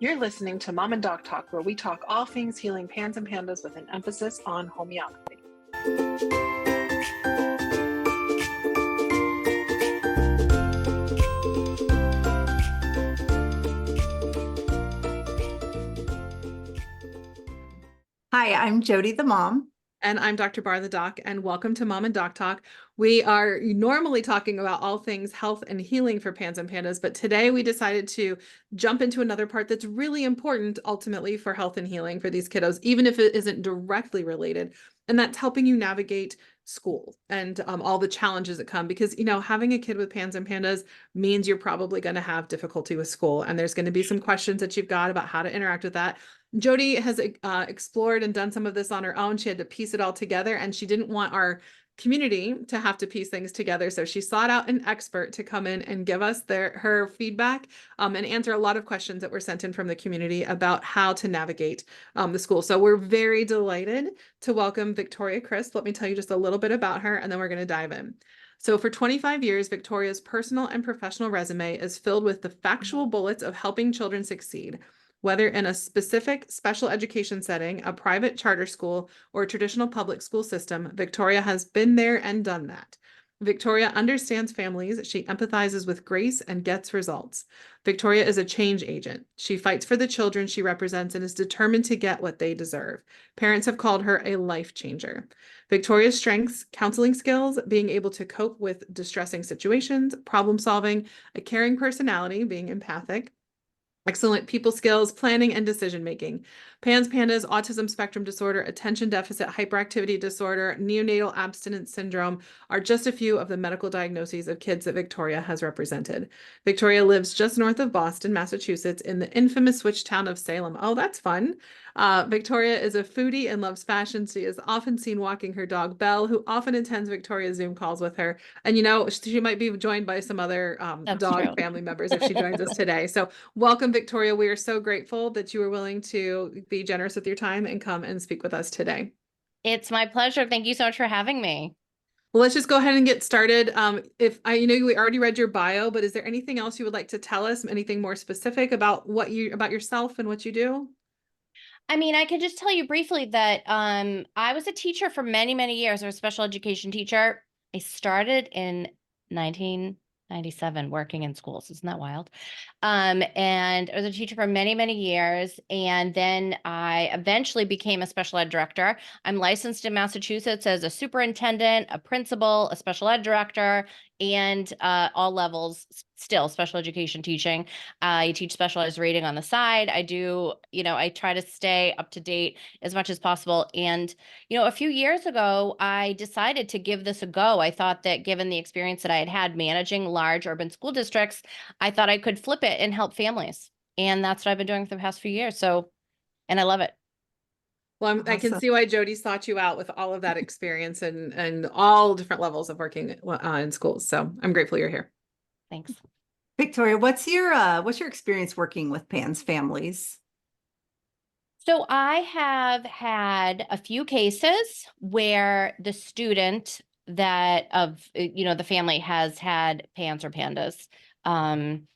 You're listening to Mom and Doc Talk, where we talk all things healing pans and pandas with an emphasis on homeopathy. Hi, I'm Jody the mom. And I'm Dr. Bar the Doc, and welcome to Mom and Doc Talk. We are normally talking about all things health and healing for pans and pandas, but today we decided to jump into another part that's really important ultimately for health and healing for these kiddos, even if it isn't directly related. And that's helping you navigate school and all the challenges that come, because, having a kid with pans and pandas means you're probably going to have difficulty with school. And there's going to be some questions that you've got about how to interact with that. Jody has explored and done some of this on her own. She had to piece it all together, and she didn't want our community to have to piece things together. So she sought out an expert to come in and give us her feedback and answer a lot of questions that were sent in from the community about how to navigate the school. So we're very delighted to welcome Victoria Crisp. Let me tell you just a little bit about her, and then we're going to dive in. So for 25 years, Victoria's personal and professional resume is filled with the factual bullets of helping children succeed. Whether in a specific special education setting, a private charter school, or a traditional public school system, Victoria has been there and done that. Victoria understands families, she empathizes with grace and gets results. Victoria is a change agent. She fights for the children she represents and is determined to get what they deserve. Parents have called her a life changer. Victoria's strengths, counseling skills, being able to cope with distressing situations, problem solving, a caring personality, being empathic, excellent people skills, planning, and decision making. PANS, PANDAS, autism spectrum disorder, attention deficit hyperactivity disorder, neonatal abstinence syndrome are just a few of the medical diagnoses of kids that Victoria has represented. Victoria lives just north of Boston, Massachusetts, in the infamous switch town of Salem. Oh, that's fun. Victoria is a foodie and loves fashion. She is often seen walking her dog, Belle, who often attends Victoria's Zoom calls with her. And, she might be joined by some other dog family members if she joins us today. So welcome, Victoria. We are so grateful that you were willing to be generous with your time and come and speak with us today. It's my pleasure. Thank you so much for having me. Well, let's just go ahead and get started. If I, we already read your bio, but is there anything else you would like to tell us? Anything more specific about about yourself and what you do? I mean, I could just tell you briefly that I was a teacher for many, many years. I was a special education teacher. I started in 1997 working in schools. Isn't that wild? And I was a teacher for many, many years. And then I eventually became a special ed director. I'm licensed in Massachusetts as a superintendent, a principal, a special ed director, and all levels still special education teaching. I teach specialized reading on the side. I do, I try to stay up to date as much as possible. And, a few years ago, I decided to give this a go. I thought that given the experience that I had had managing large urban school districts, I thought I could flip it and help families. And that's what I've been doing for the past few years. So, and I love it. Well, I can see why Jody sought you out with all of that experience and all different levels of working in schools. So I'm grateful you're here. Thanks. Victoria, what's your experience working with PANS families? So I have had a few cases where the student the family has had PANS or PANDAS. And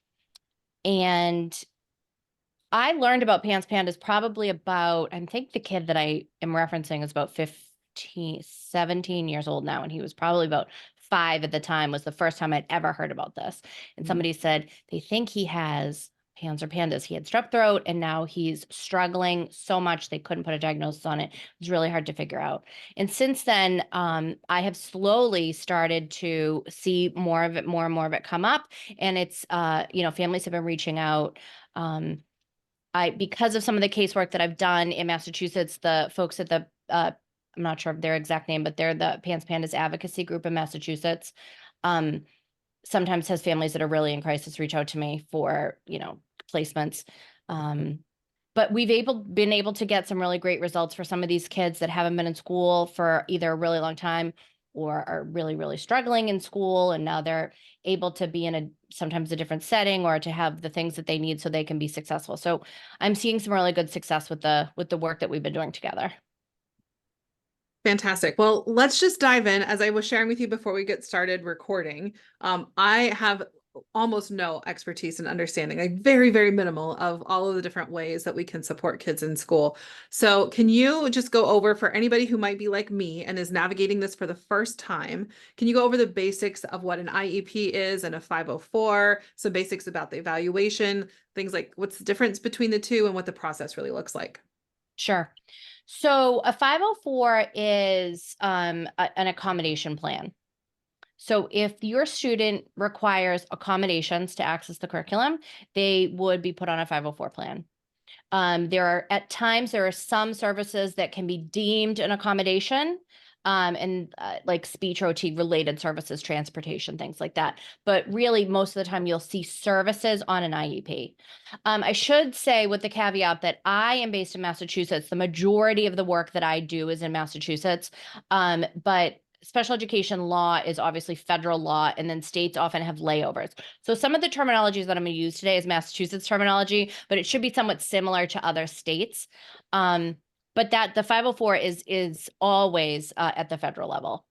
I learned about PANS PANDAS probably about, I think the kid that I am referencing is about 17 years old now. And he was probably about 5 at the time, was the first time I'd ever heard about this. And somebody said, they think he has PANS or PANDAS. He had strep throat and now he's struggling so much they couldn't put a diagnosis on it. It was really hard to figure out. And since then, I have slowly started to see more and more of it come up. And it's, families have been reaching out. Because of some of the casework that I've done in Massachusetts, the folks at the, I'm not sure of their exact name, but they're the PANS PANDAS advocacy group in Massachusetts. Sometimes has families that are really in crisis reach out to me for, placements. But we've been able to get some really great results for some of these kids that haven't been in school for either a really long time or are really, really struggling in school. And now they're able to be in sometimes a different setting or to have the things that they need so they can be successful. So I'm seeing some really good success with the work that we've been doing together. Fantastic. Well, let's just dive in. As I was sharing with you before we get started recording, I have almost no expertise and understanding, like very, very minimal of all of the different ways that we can support kids in school. So can you just go over, for anybody who might be like me and is navigating this for the first time, can you go over the basics of what an IEP is and a 504, some basics about the evaluation, things like what's the difference between the two and what the process really looks like? Sure. So a 504 is an accommodation plan. So if your student requires accommodations to access the curriculum, they would be put on a 504 plan. At times there are some services that can be deemed an accommodation, and like speech OT related services, transportation, things like that. But really, most of the time you'll see services on an IEP. I should say, with the caveat that I am based in Massachusetts, the majority of the work that I do is in Massachusetts. But special education law is obviously federal law, and then states often have layovers. So some of the terminologies that I'm going to use today is Massachusetts terminology, but it should be somewhat similar to other states. But that the 504 is always at the federal level.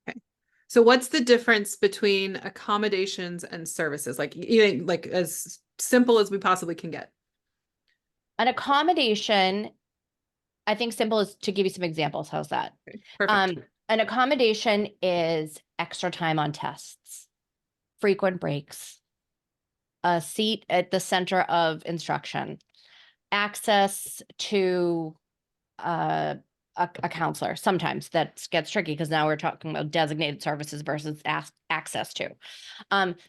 Okay. So what's the difference between accommodations and services? Like, even like as simple as we possibly can get. An accommodation, I think simple is to give you some examples. How's that? Okay, perfect. An accommodation is extra time on tests, frequent breaks, a seat at the center of instruction, access to a counselor. Sometimes that gets tricky because now we're talking about designated services versus access to.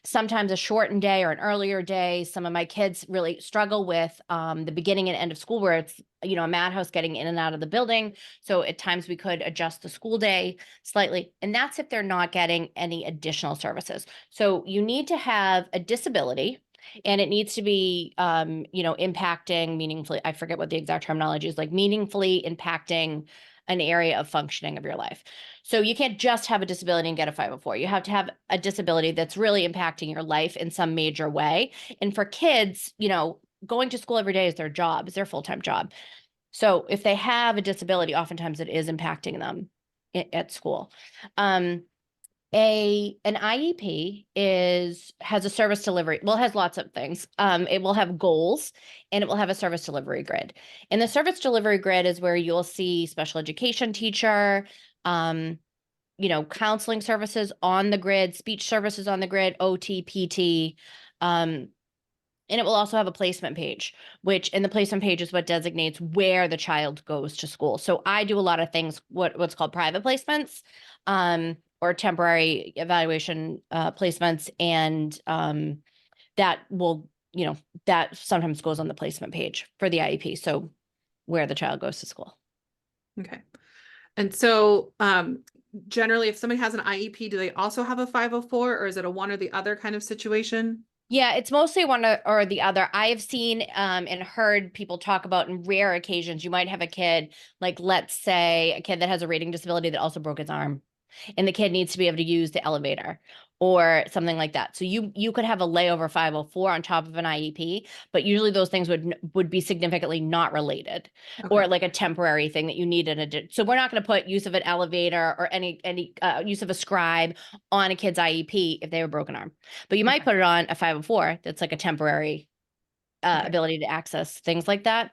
Sometimes a shortened day or an earlier day. Some of my kids really struggle with the beginning and end of school, where it's, you know, a madhouse getting in and out of the building. So at times we could adjust the school day slightly, and that's if they're not getting any additional services. So you need to have a disability, and it needs to be, you know, impacting meaningfully. I forget what the exact terminology is, like meaningfully impacting an area of functioning of your life. So you can't just have a disability and get a 504. You have to have a disability that's really impacting your life in some major way. And for kids, you know, going to school every day is their job, is their full-time job. So if they have a disability, oftentimes it is impacting them at school. An IEP has a service delivery. Well, it has lots of things. It will have goals, and it will have a service delivery grid. And the service delivery grid is where you'll see special education teacher, you know, counseling services on the grid, speech services on the grid, OT, PT. And it will also have a placement page, and the placement page is what designates where the child goes to school. So I do a lot of things, what's called private placements, or temporary evaluation placements. And that will, you know, that sometimes goes on the placement page for the IEP. So where the child goes to school. Okay. And so generally, if somebody has an IEP, do they also have a 504, or is it a one or the other kind of situation? Yeah, it's mostly one or the other. I have seen and heard people talk about, in rare occasions, you might have a kid, like let's say a kid that has a reading disability that also broke his arm, and the kid needs to be able to use the elevator or something like that. So you could have a layover 504 on top of an IEP, but usually those things would be significantly not related, or like a temporary thing that you need so we're not going to put use of an elevator or any use of a scribe on a kid's IEP if they have a broken arm. But you might put it on a 504 that's like a temporary ability to access things like that.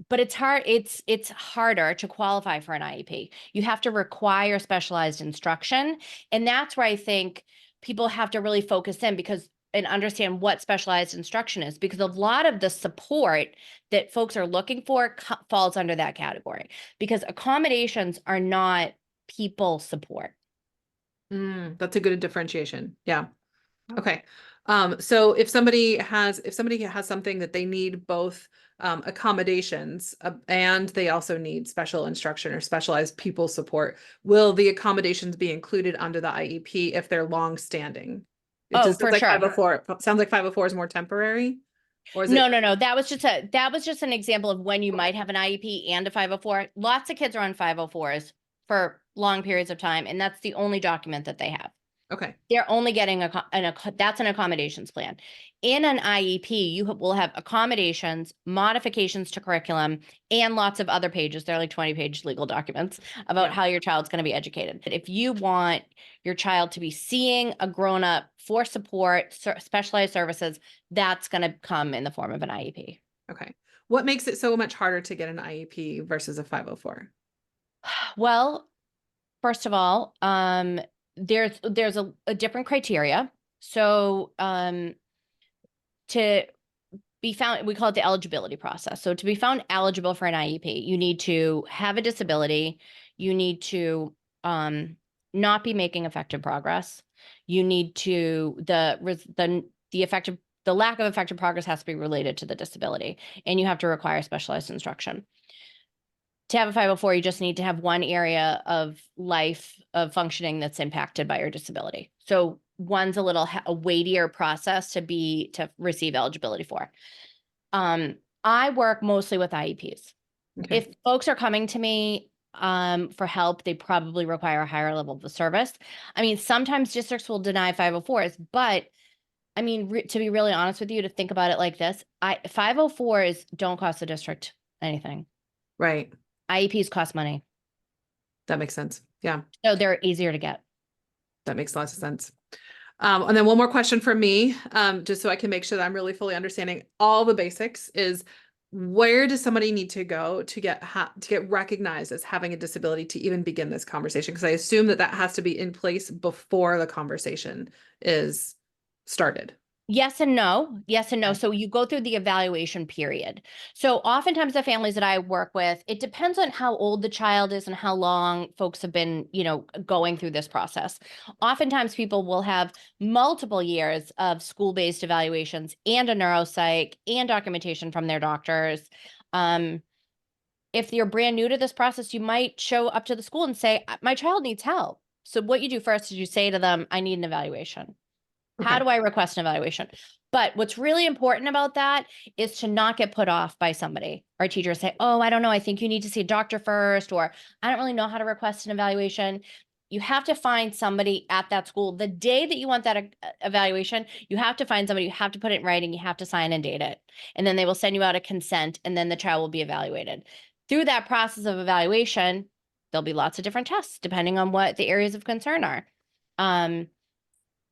But it's hard. It's harder to qualify for an IEP. You have to require specialized instruction. And that's where I think people have to really focus in and understand what specialized instruction is, because a lot of the support that folks are looking for falls under that category, because accommodations are not people support. That's a good differentiation. Yeah. Okay. So if somebody has something that they need both accommodations and they also need special instruction or specialized people support, will the accommodations be included under the IEP if they're long standing? Oh, for like sure. 504. Sounds like 504 is more temporary. Or is No. it? That was just an example of when you might have an IEP and a 504. Lots of kids are on 504s for long periods of time, and that's the only document that they have. Okay. They're only getting that's an accommodations plan. In an IEP, you will have accommodations, modifications to curriculum, and lots of other pages. They're like 20-page legal documents about how your child's going to be educated. If you want your child to be seeing a grown-up for support, specialized services, that's going to come in the form of an IEP. Okay. What makes it so much harder to get an IEP versus a 504? Well, first of all, there's a different criteria. So to be found, we call it the eligibility process. So to be found eligible for an IEP, you need to have a disability. You need to not be making effective progress. You need to the lack of effective progress has to be related to the disability, and you have to require specialized instruction. To have a 504, you just need to have one area of life of functioning that's impacted by your disability. So one's a weightier process to receive eligibility for. I work mostly with IEPs. Okay. If folks are coming to me for help, they probably require a higher level of service. I mean, sometimes districts will deny 504s, but I mean, to be really honest with you, to think about it like this, 504s don't cost the district anything. Right. IEPs cost money. That makes sense. Yeah, So they're easier to get. that makes lots of sense. And then one more question from me, just so I can make sure that I'm really fully understanding all the basics is, where does somebody need to go to get recognized as having a disability to even begin this conversation? Because I assume that has to be in place before the conversation is started. Yes and no. Yes and no. Okay. So you go through the evaluation period. So oftentimes the families that I work with, it depends on how old the child is and how long folks have been, going through this process. Oftentimes people will have multiple years of school-based evaluations and a neuropsych and documentation from their doctors. If you're brand new to this process, you might show up to the school and say, my child needs help. So what you do first is you say to them, I need an evaluation. How Okay. do I request an evaluation? But what's really important about that is to not get put off by somebody. Our teachers say, oh, I don't know, I think you need to see a doctor first, or I don't really know how to request an evaluation. You have to find somebody at that school. The day that you want that evaluation, you have to find somebody, you have to put it in writing, you have to sign and date it. And then they will send you out a consent, and then the child will be evaluated. Through that process of evaluation, there'll be lots of different tests depending on what the areas of concern are.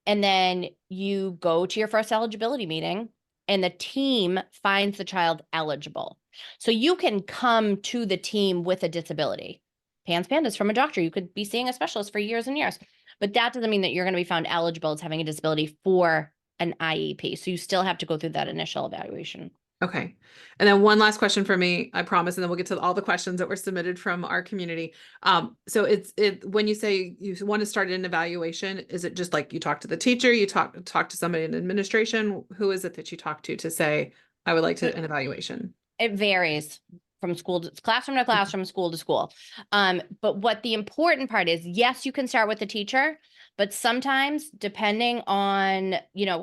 And then you go to your first eligibility meeting and the team finds the child eligible. So you can come to the team with a disability. PANDAS from a doctor. You could be seeing a specialist for years and years, but that doesn't mean that you're going to be found eligible as having a disability for an IEP. So you still have to go through that initial evaluation. Okay. And then one last question for me, I promise, and then we'll get to all the questions that were submitted from our community. So when you say you want to start an evaluation, is it just like you talk to the teacher, you talk to somebody in administration? Who is it that you talk to say, I would like an evaluation? It varies from classroom to classroom, school to school. But what the important part is, yes, you can start with the teacher, but sometimes depending on,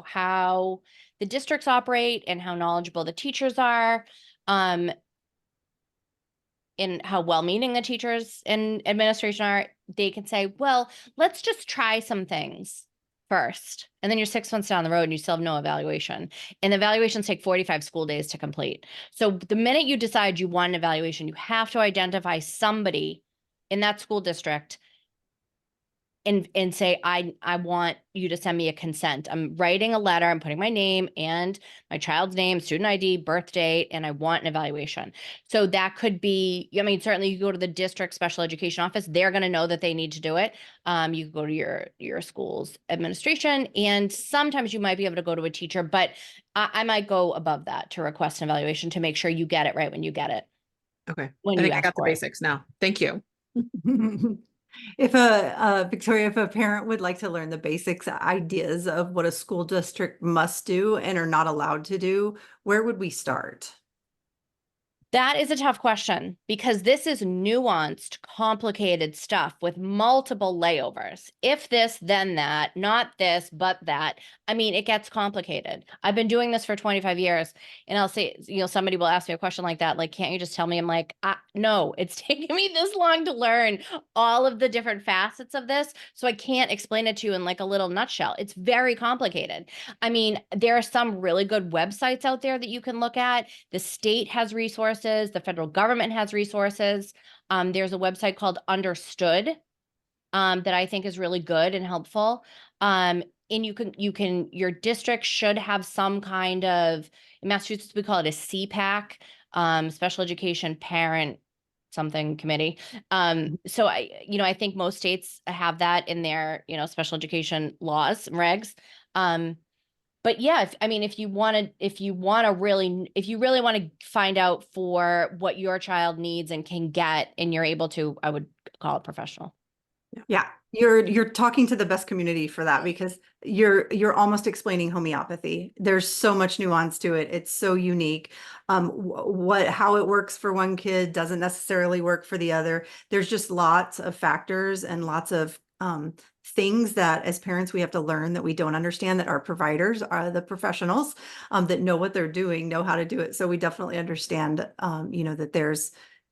how the districts operate and how knowledgeable the teachers are, and how well-meaning the teachers in administration are, they can say, well, let's just try some things first. And then you're 6 months down the road and you still have no evaluation. And the evaluations take 45 school days to complete. So the minute you decide you want an evaluation, you have to identify somebody in that school district and say, I want you to send me a consent. I'm writing a letter, I'm putting my name and my child's name, student ID, birth date, and I want an evaluation. So that could be, certainly you go to the district special education office, they're going to know that they need to do it. You could go to your school's administration, and sometimes you might be able to go to a teacher, but I might go above that to request an evaluation to make sure you get it right when you get it. Okay. When I you think I ask got the for it. basics now. Thank you. If Victoria, if a parent would like to learn the basics ideas of what a school district must do and are not allowed to do, where would we start? That is a tough question because this is nuanced, complicated stuff with multiple layovers. If this, then that, not this, but that. It gets complicated. I've been doing this for 25 years, and I'll say, somebody will ask me a question like that, like, can't you just tell me? I'm like, no, it's taken me this long to learn all of the different facets of this, so I can't explain it to you in like a little nutshell. It's very complicated. There are some really good websites out there that you can look at. The state has resources. The federal government has resources. There's a website called Understood that I think is really good and helpful. And your district should have some kind of, in Massachusetts, we call it a CPAC, special education parent something committee. So I think most states have that in their, special education laws and regs. But yeah, if you really want to find out for what your child needs and can get, and you're able to, I would call it professional. Yeah, you're talking to the best community for that, because you're almost explaining homeopathy. There's so much nuance to it. It's so unique. How it works for one kid doesn't necessarily work for the other. There's just lots of factors and lots of things that as parents we have to learn that we don't understand, that our providers are the professionals that know what they're doing, know how to do it. So we definitely understand that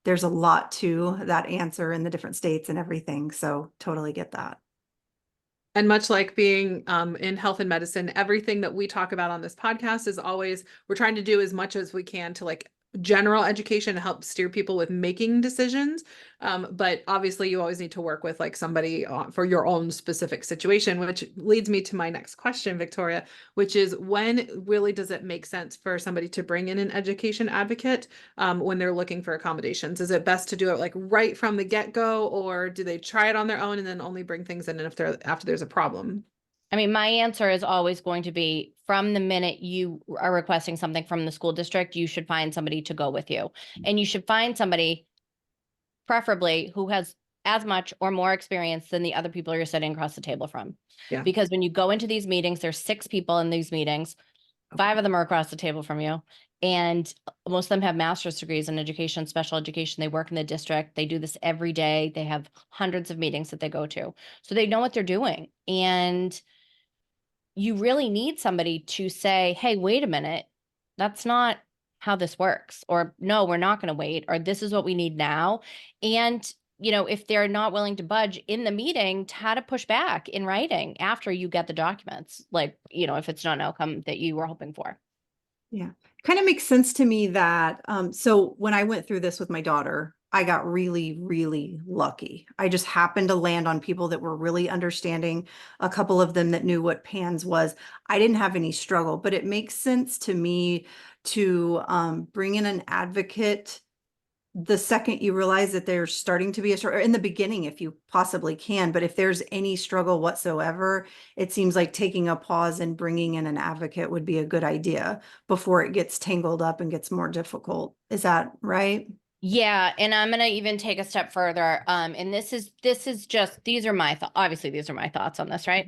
there's a lot to that answer in the different states and everything. So totally get that. And much like being in health and medicine, everything that we talk about on this podcast is always, we're trying to do as much as we can to like general education to help steer people with making decisions. But obviously you always need to work with like somebody for your own specific situation, which leads me to my next question, Victoria, which is, when really does it make sense for somebody to bring in an education advocate when they're looking for accommodations? Is it best to do it like right from the get-go, or do they try it on their own and then only bring things in after there's a problem? My answer is always going to be, from the minute you are requesting something from the school district, you should find somebody to go with you. And you should find somebody, preferably, who has as much or more experience than the other people you're sitting across the table from. Yeah. Because when you go into these meetings, there's 6 people in these meetings. 5 of them are across the table from you. And most of them have master's degrees in education, special education. They work in the district. They do this every day. They have hundreds of meetings that they go to. So they know what they're doing. And you really need somebody to say, hey, wait a minute, that's not how this works. Or no, we're not going to wait. Or this is what we need now. And, if they're not willing to budge in the meeting, how to push back in writing after you get the documents, like, if it's not an outcome that you were hoping for. Yeah, kind of makes sense to me that, so when I went through this with my daughter, I got really, really lucky. I just happened to land on people that were really understanding, a couple of them that knew what PANS was. I didn't have any struggle, but it makes sense to me to bring in an advocate the second you realize that there's starting to be a struggle, or in the beginning, if you possibly can. But if there's any struggle whatsoever, it seems like taking a pause and bringing in an advocate would be a good idea before it gets tangled up and gets more difficult. Is that right? Yeah, and I'm going to even take a step further. And this is just, these are my thoughts. Obviously, these are my thoughts on this, right?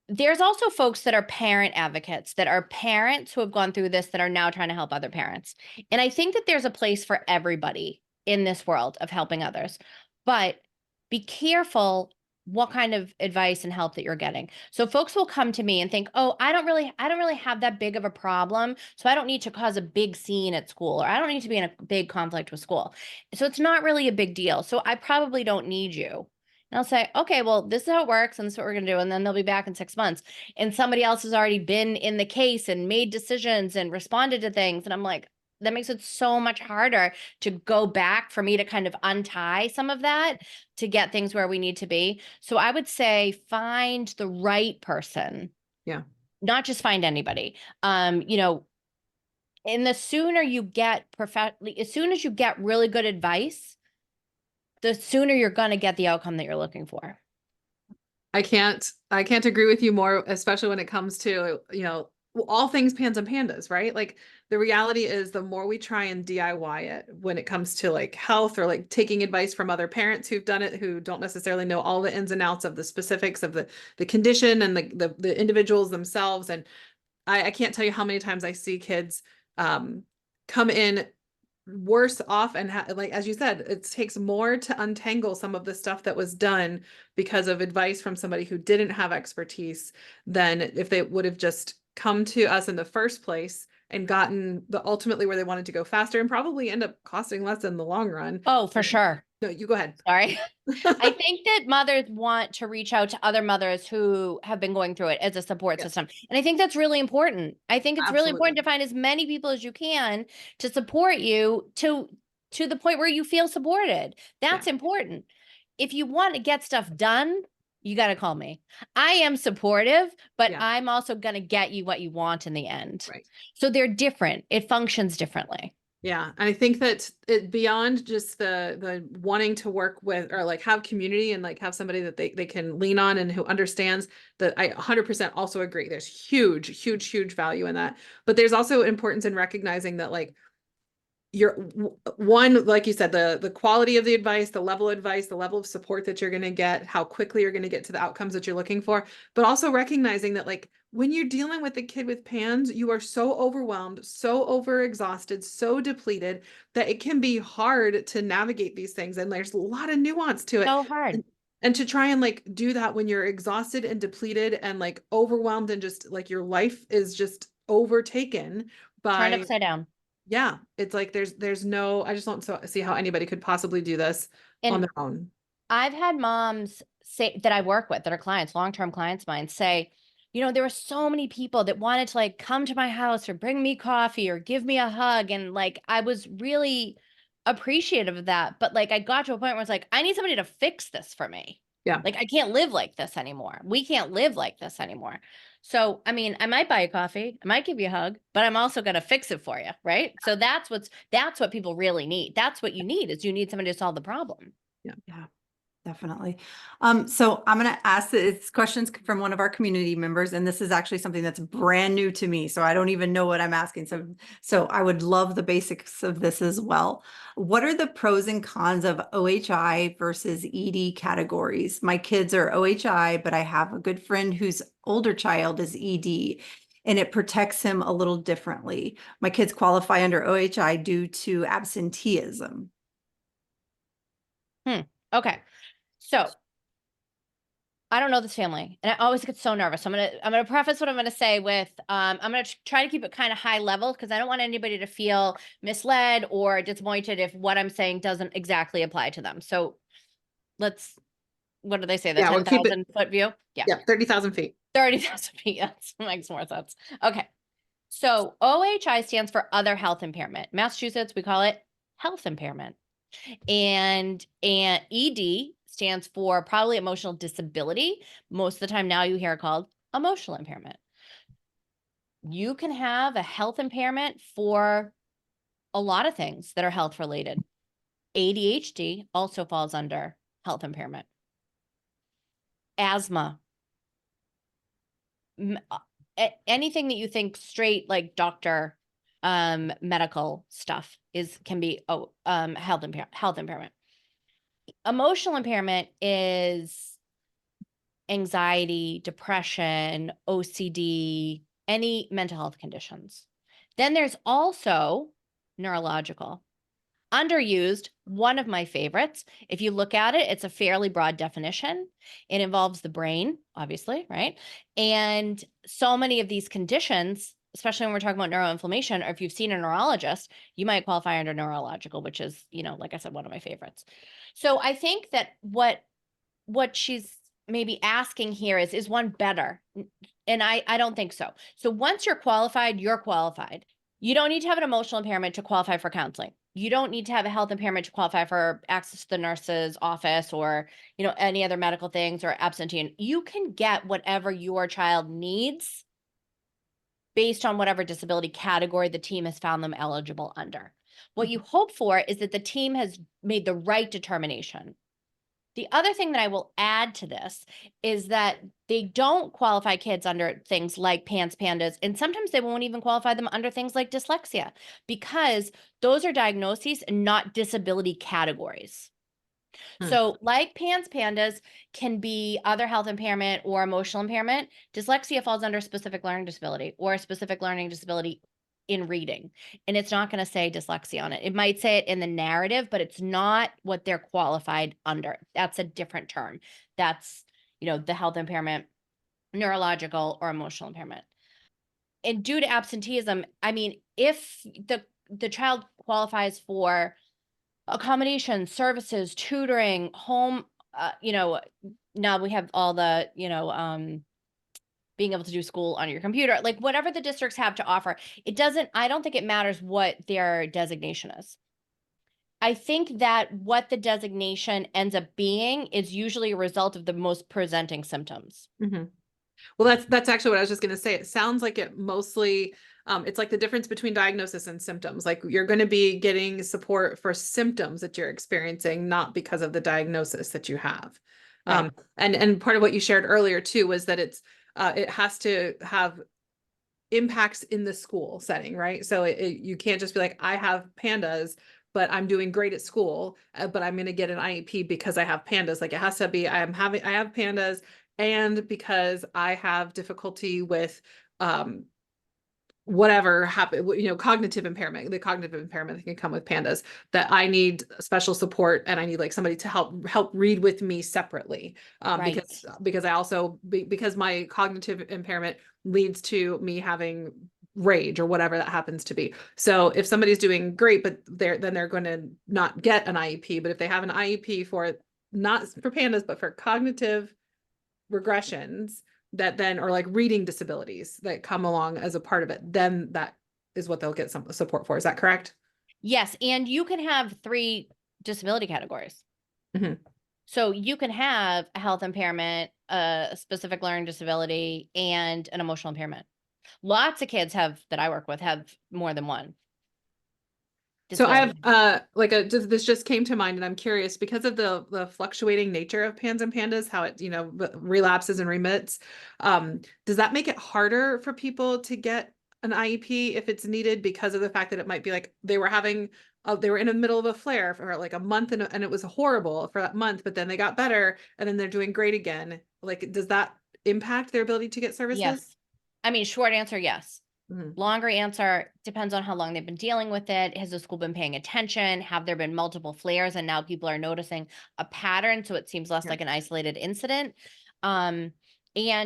There's also folks that are parent advocates, that are parents who have gone through this, that are now trying to help other parents. And I think that there's a place for everybody in this world of helping others. But be careful what kind of advice and help that you're getting. So folks will come to me and think, oh, I don't really have that big of a problem, so I don't need to cause a big scene at school, or I don't need to be in a big conflict with school. So it's not really a big deal. So I probably don't need you. And I'll say, okay, well, this is how it works, and this is what we're going to do. And then they'll be back in 6 months. And somebody else has already been in the case and made decisions and responded to things. And I'm like, that makes it so much harder to go back, for me to kind of untie some of that to get things where we need to be. So I would say find the right person. Yeah. Not just find anybody. And the sooner you get as soon as you get really good advice, the sooner you're going to get the outcome that you're looking for. I can't agree with you more, especially when it comes to, all things pans and pandas, right? Like, the reality is, the more we try and DIY it when it comes to like health, or like taking advice from other parents who've done it, who don't necessarily know all the ins and outs of the specifics of the condition and the individuals themselves. And I can't tell you how many times I see kids come in worse off, and like, as you said, it takes more to untangle some of the stuff that was done because of advice from somebody who didn't have expertise, than if they would have just come to us in the first place and gotten ultimately where they wanted to go faster, and probably end up costing less in the long run. Oh, for sure. No, you go ahead. Sorry. I think that mothers want to reach out to other mothers who have been going through it as a support system. And I think that's really important. I think it's really important to find as many people as you can to support you to the point where you feel supported. That's important. if you want to get stuff done, you got to call me. I am supportive, but Yeah. I'm also going to get you what you want in the end. Right. So they're different. It functions differently. Yeah. And I think that it beyond just the wanting to work with or like have community and like have somebody that they can lean on and who understands, that I 100% also agree. There's huge value in that. But there's also importance in recognizing that like one, like you said, the quality of the advice, the level of advice, the level of support that you're going to get, how quickly you're going to get to the outcomes that you're looking for, but also recognizing that like when you're dealing with a kid with PANS, you are so overwhelmed, so overexhausted, so depleted that it can be hard to navigate these things. And there's a lot of nuance to it. So hard. And to try and like do that when you're exhausted and depleted and like overwhelmed and just like your life is just overtaken Turned by upside down. yeah, it's like there's no, I just don't see how anybody could possibly do this on And their own. I've had moms say that I work with that are clients, long-term clients of mine, say, you know, there were so many people that wanted to like come to my house or bring me coffee or give me a hug. And like, I was really appreciative of that. But like, I got to a point where it's like, I need somebody to fix this for me. Yeah. Like, I can't live like this anymore. We can't live like this anymore. So, I mean, I might buy you coffee, I might give you a hug, but I'm also going to fix it for you. Right. So that's what people really need. That's what you need, is you need somebody to solve the problem. Yeah, definitely. So I'm going to ask it's questions from one of our community members, and this is actually something that's brand new to me. So I don't even know what I'm asking. So I would love the basics of this as well. What are the pros and cons of OHI versus ED categories? My kids are OHI, but I have a good friend whose older child is ED, and it protects him a little differently. My kids qualify under OHI due to absenteeism. Okay. So I don't know this family, and I always get so nervous. So I'm gonna preface what I'm gonna say with I'm gonna try to keep it kind of high level, because I don't want anybody to feel misled or disappointed if what I'm saying doesn't exactly apply to them. So what do they say? The Yeah, we'll keep it- 10,000-foot view? Yeah, 30,000 feet. 30,000 feet. That makes more sense. Okay. So OHI stands for other health impairment. Massachusetts, we call it health impairment. And ED stands for probably emotional disability. Most of the time now you hear it called emotional impairment. You can have a health impairment for a lot of things that are health related. ADHD also falls under health impairment. Asthma. Anything that you think straight like doctor medical stuff can be health impairment. Emotional impairment is anxiety, depression, OCD, any mental health conditions. Then there's also neurological. Underused, one of my favorites. If you look at it, it's a fairly broad definition. It involves the brain, obviously, right? And so many of these conditions, especially when we're talking about neuroinflammation, or if you've seen a neurologist, you might qualify under neurological, which is, like I said, one of my favorites. So I think that what she's maybe asking here is one better? And I don't think so. So once you're qualified, you're qualified. You don't need to have an emotional impairment to qualify for counseling. You don't need to have a health impairment to qualify for access to the nurse's office or, any other medical things or absentee. You can get whatever your child needs based on whatever disability category the team has found them eligible under. What you hope for is that the team has made the right determination. The other thing that I will add to this is that they don't qualify kids under things like PANS, PANDAS, and sometimes they won't even qualify them under things like dyslexia, because those are diagnoses and not disability categories. So like PANS, PANDAS can be other health impairment or emotional impairment. Dyslexia falls under specific learning disability or a specific learning disability in reading, and it's not going to say dyslexia on it. It might say it in the narrative, but it's not what they're qualified under. That's a different term. That's, the health impairment, neurological or emotional impairment. And due to absenteeism, I mean, if the child qualifies for accommodations, services, tutoring, home, now we have all the, being able to do school on your computer, like whatever the districts have to offer. I don't think it matters what their designation is. I think that what the designation ends up being is usually a result of the most presenting symptoms. Mhm. Well, that's actually what I was just going to say. It sounds like it mostly, it's like the difference between diagnosis and symptoms. Like you're going to be getting support for symptoms that you're experiencing, not because of the diagnosis that you have. Right. And part of what you shared earlier too was that it has to have impacts in the school setting, right? So you can't just be like, I have PANDAS, but I'm doing great at school, but I'm going to get an IEP because I have PANDAS. Like it has to be, I have PANDAS, and because I have difficulty with whatever happened, cognitive impairment, the cognitive impairment that can come with PANDAS, that I need special support and I need like somebody to help read with me separately. Right. Because I also, because my cognitive impairment leads to me having rage or whatever that happens to be. So if somebody's doing great, but then they're going to not get an IEP, but if they have an IEP for not for PANDAS, but for cognitive regressions that then, or like reading disabilities that come along as a part of it, then that is what they'll get some support for. Is that correct? Yes. And you can have 3 disability categories. Mhm. So you can have a health impairment, a specific learning disability, and an emotional impairment. Lots of kids that I work with have more than one So I disability. have this just came to mind, and I'm curious because of the fluctuating nature of PANS and PANDAS, how it relapses and remits. Does that make it harder for people to get an IEP if it's needed because of the fact that it might be like they were in the middle of a flare for like a month and it was horrible for that month, but then they got better and then they're doing great again. Like, does that impact their ability to get services? Yes. I mean, short answer, yes. Mhm. Longer answer depends on how long they've been dealing with it. Has the school been paying attention? Have there been multiple flares and now people are noticing a pattern so it seems less Yeah. like an isolated incident? And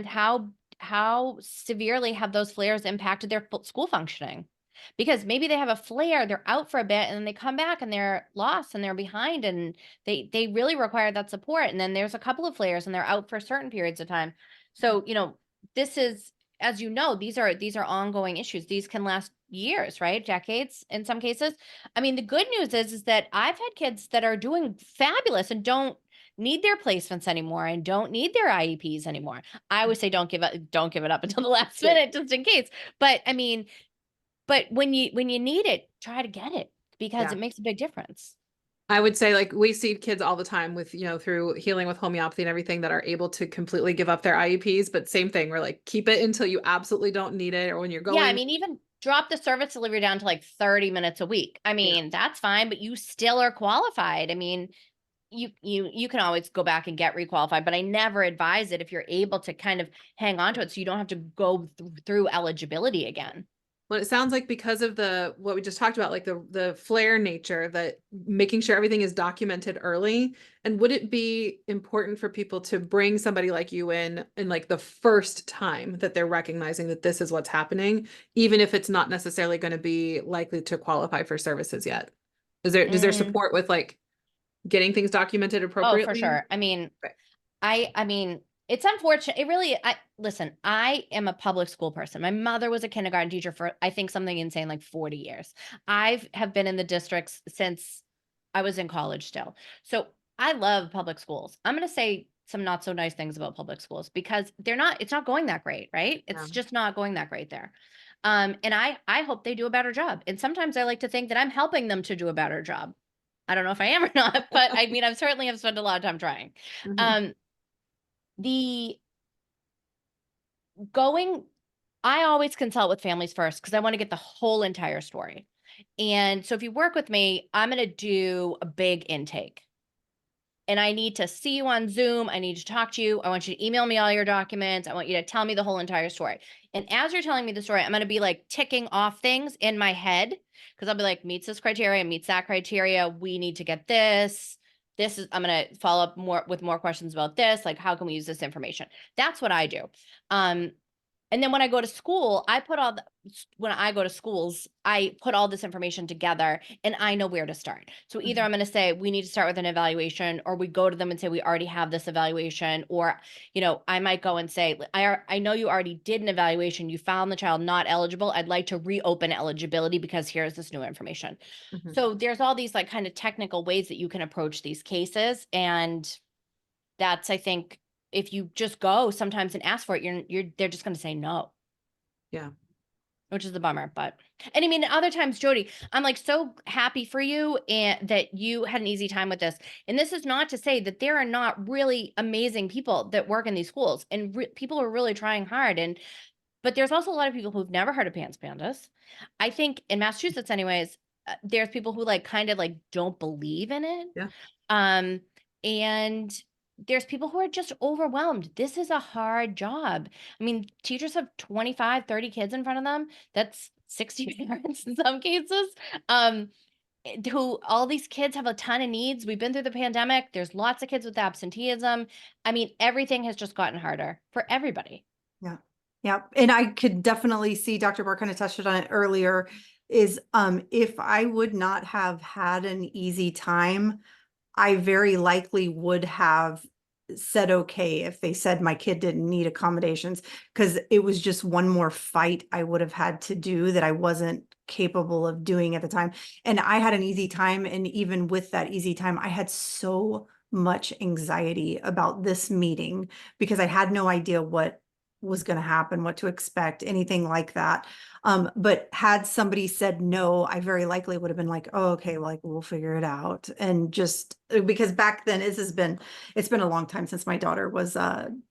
how severely have those flares impacted their school functioning? Because maybe they have a flare, they're out for a bit, and then they come back and they're lost and they're behind and they really require that support. And then there's a couple of flares and they're out for certain periods of time. So, this is, as you know, these are ongoing issues. These can last years, right? Decades in some cases. I mean, the good news is that I've had kids that are doing fabulous and don't need their placements anymore and don't need their IEPs anymore. I always say don't give it up until the last Right. minute just in case. But I mean, but when you need it, try to get it because Yeah. it makes a big difference. I would say like we see kids all the time with, through healing with homeopathy and everything that are able to completely give up their IEPs, but same thing, we're like, keep it until you absolutely don't need it or when you're Yeah, I going. mean, even drop the service delivery down to like 30 minutes a week. I Yeah. mean, that's fine, but you still are qualified. I mean, you can always go back and get requalified, but I never advise it if you're able to kind of hang on to it so you don't have to go through eligibility again. Well, it sounds like because of what we just talked about, like the flare nature, that making sure everything is documented early. And would it be important for people to bring somebody like you in like the first time that they're recognizing that this is what's happening, even if it's not necessarily going to be likely to qualify for services yet? Is there Mm, support with like getting things documented oh, appropriately? for sure. I mean, Right. I mean, it's unfortunate. It really, listen, I am a public school person. My mother was a kindergarten teacher for, I think, something insane like 40 years. Have been in the districts since I was in college still. So I love public schools. I'm going to say some not so nice things about public schools because it's not going that great, right? Yeah. It's just not going that great there. And I hope they do a better job. And sometimes I like to think that I'm helping them to do a better job. I don't know if I am or not, but I mean, I've certainly have spent a lot of time trying. Mhm. Um, the going I always consult with families first because I want to get the whole entire story. And so if you work with me, I'm going to do a big intake. And I need to see you on Zoom. I need to talk to you. I want you to email me all your documents. I want you to tell me the whole entire story. And as you're telling me the story, I'm going to be like ticking off things in my head because I'll be like, meets this criteria, meets that criteria. We need to get this. I'm going to follow up with more questions about this. Like, how can we use this information? That's what I do. And then when I go to school, when I go to schools, I put all this information together and I know where to start. So either Mhm. I'm going to say, we need to start with an evaluation, or we go to them and say, we already have this evaluation. Or, I might go and say, I know you already did an evaluation. You found the child not eligible. I'd like to reopen eligibility because here's this new information. Mhm. So there's all these like kind of technical ways that you can approach these cases. And that's, I think, if you just go sometimes and ask for it, they're just going to say no. Yeah. Which is the bummer, and I mean, other times, Jody, I'm like so happy for you and that you had an easy time with this. And this is not to say that there are not really amazing people that work in these schools, and people are really trying hard. But there's also a lot of people who've never heard of PANDAS. I think in Massachusetts, anyways, there's people who like kind of like don't believe in it. Yeah. And there's people who are just overwhelmed. This is a hard job. I mean, teachers have 25, 30 kids in front of them. That's 60 parents in some cases. Who all these kids have a ton of needs. We've been through the pandemic. There's lots of kids with absenteeism. I mean, everything has just gotten harder for everybody. Yeah. Yeah. And I could definitely see Dr. Barr kind of touched on it earlier is if I would not have had an easy time, I very likely would have said okay if they said my kid didn't need accommodations, because it was just one more fight I would have had to do that I wasn't capable of doing at the time. And I had an easy time. And even with that easy time, I had so much anxiety about this meeting because I had no idea what was going to happen, what to expect, anything like that. But had somebody said no, I very likely would have been like, oh, okay, like we'll figure it out. And just because back then it's been a long time since my daughter was